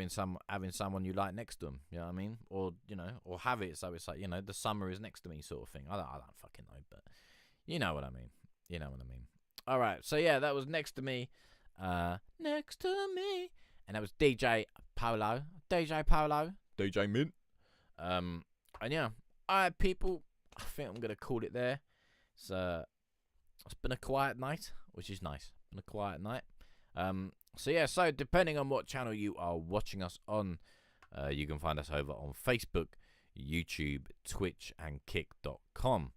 someone you like next to them. You know what I mean? Or you know, or have it so it's like, you know, the summer is next to me sort of thing. I don't fucking know, but you know what I mean. You know what I mean. All right, so yeah, that was next to me, next to me, and that was DJ Paolo, DJ Mint. And yeah, all right, people, I think I'm gonna call it there. It's been a quiet night, which is nice. Been a quiet night. So yeah, so depending on what channel you are watching us on, you can find us over on Facebook, YouTube, Twitch, and Kick.com.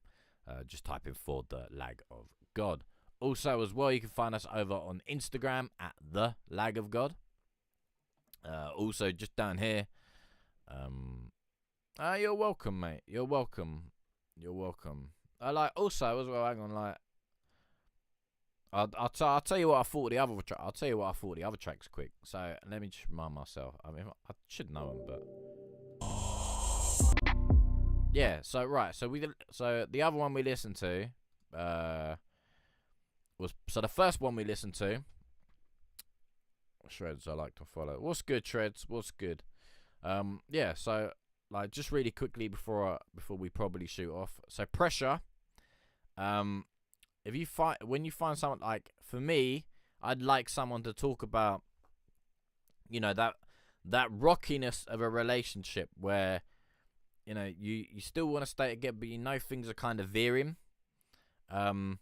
Just type in For the Lag of God. Also, as well, you can find us over on Instagram at The Lag of God. Also, just down here. You're welcome, mate. You're welcome. Also, as well, hang on, like, I'll tell you what I thought of the other track. I'll tell you what I thought of the other tracks quick. So let me just remind myself. I mean, I should know them, but yeah. So right. So the other one we listened to was the first one we listened to. Shreds I like to follow. What's good, Shreds? What's good? Yeah. So like just really quickly before we probably shoot off. So Pressure. When you find someone, like, for me, I'd like someone to talk about, you know, that rockiness of a relationship where, you know, you still want to stay together, but you know things are kind of veering, and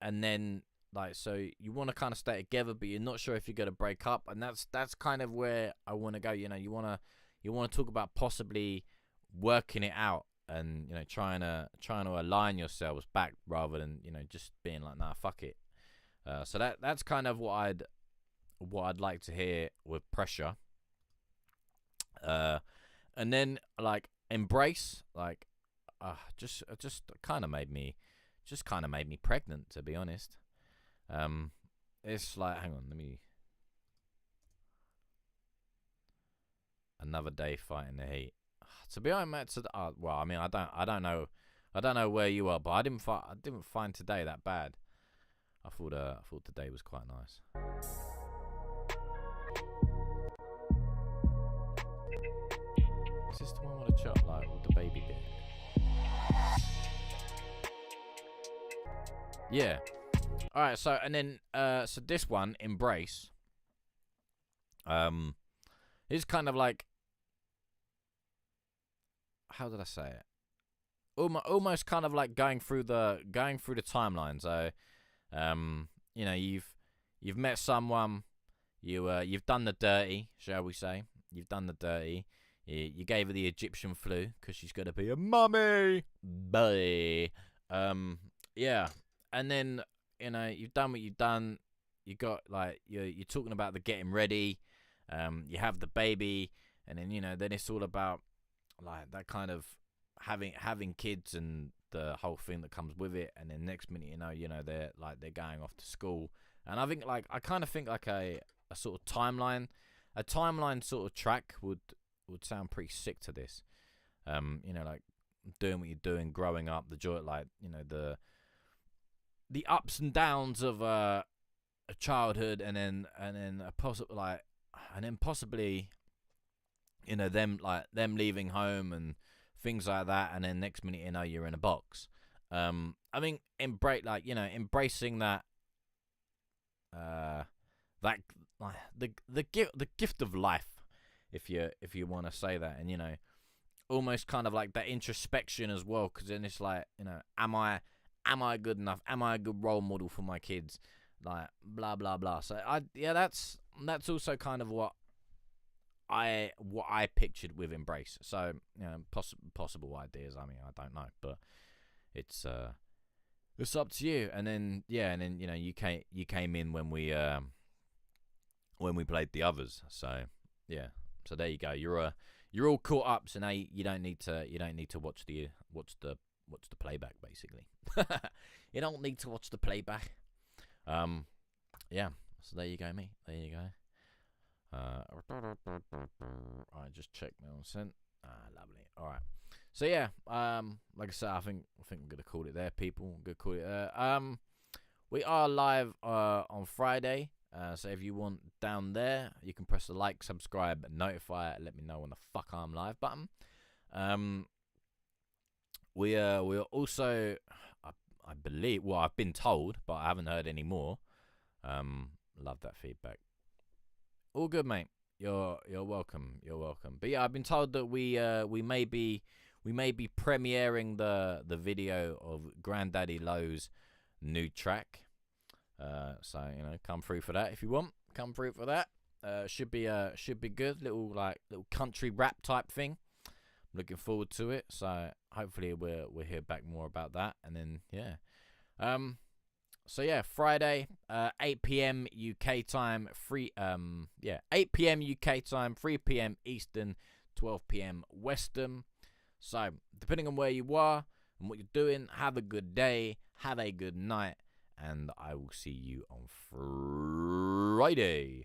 then like, so you want to kind of stay together, but you're not sure if you're gonna break up, and that's kind of where I want to go. You know, you want to talk about possibly working it out. And you know, trying to align yourselves back rather than, you know, just being like, nah, fuck it. So that's kind of what I'd like to hear with Pressure. And then like Embrace, like, just kind of made me pregnant, to be honest. It's like, hang on, let me. Another day fighting the heat. To be honest, well, I mean, I don't know where you are, but I didn't find today that bad. I thought today was quite nice. Is this the one with the chop, like with the baby bit? Yeah. All right. So and then so this one, Embrace. Is kind of like, how did I say it? Almost kind of like going through the timeline. So, you know, you've met someone, you've done the dirty, shall we say? You've done the dirty. You gave her the Egyptian flu because she's gonna be a mummy, boy. Yeah, and then, you know, you've done what you've done. You got, like, you're talking about the getting ready. You have the baby, and then, you know, then it's all about, like, that kind of having kids and the whole thing that comes with it, and then next minute, you know they're going off to school. And I think, like, I kind of think like a sort of timeline sort of track would sound pretty sick to this. You know, like doing what you're doing, growing up, the joy, like, you know, the ups and downs of a childhood, and then possibly, you know, them leaving home and things like that, and then next minute, you know, you're in a box. I think embracing that, like the gift of life, if you want to say that, and, you know, almost kind of like that introspection as well, because then it's like, you know, am I good enough? Am I a good role model for my kids? Like, blah blah blah. So that's also kind of what I pictured with Embrace. So, you know, possible ideas. I mean, I don't know, but it's up to you. And then, you know, you came in when we played the others. So yeah, so there you go. You're all caught up. So now you don't need to watch the playback, basically. You don't need to watch the playback. Yeah. So there you go, mate. There you go. Alright, just check mail and sent. Lovely. Alright. So yeah, like I said, I think I'm gonna call it there, people. I'm gonna call it there. We are live on Friday. So if you want down there, you can press the like, subscribe, notify, let me know when the fuck I'm live button. We are also, I believe, well, I've been told, but I haven't heard any more. Love that feedback. All good, mate. You're welcome. You're welcome. But yeah, I've been told that we may be premiering the video of Granddaddy Lowe's new track. So come through for that if you want. Come through for that. Should be good. Little country rap type thing. I'm looking forward to it. So hopefully we'll hear back more about that. And then yeah. So yeah, Friday, 8 p.m. UK time, 8 p.m. UK time, 3 p.m. Eastern, 12 p.m. Western. So depending on where you are and what you're doing, have a good day, have a good night, and I will see you on Friday.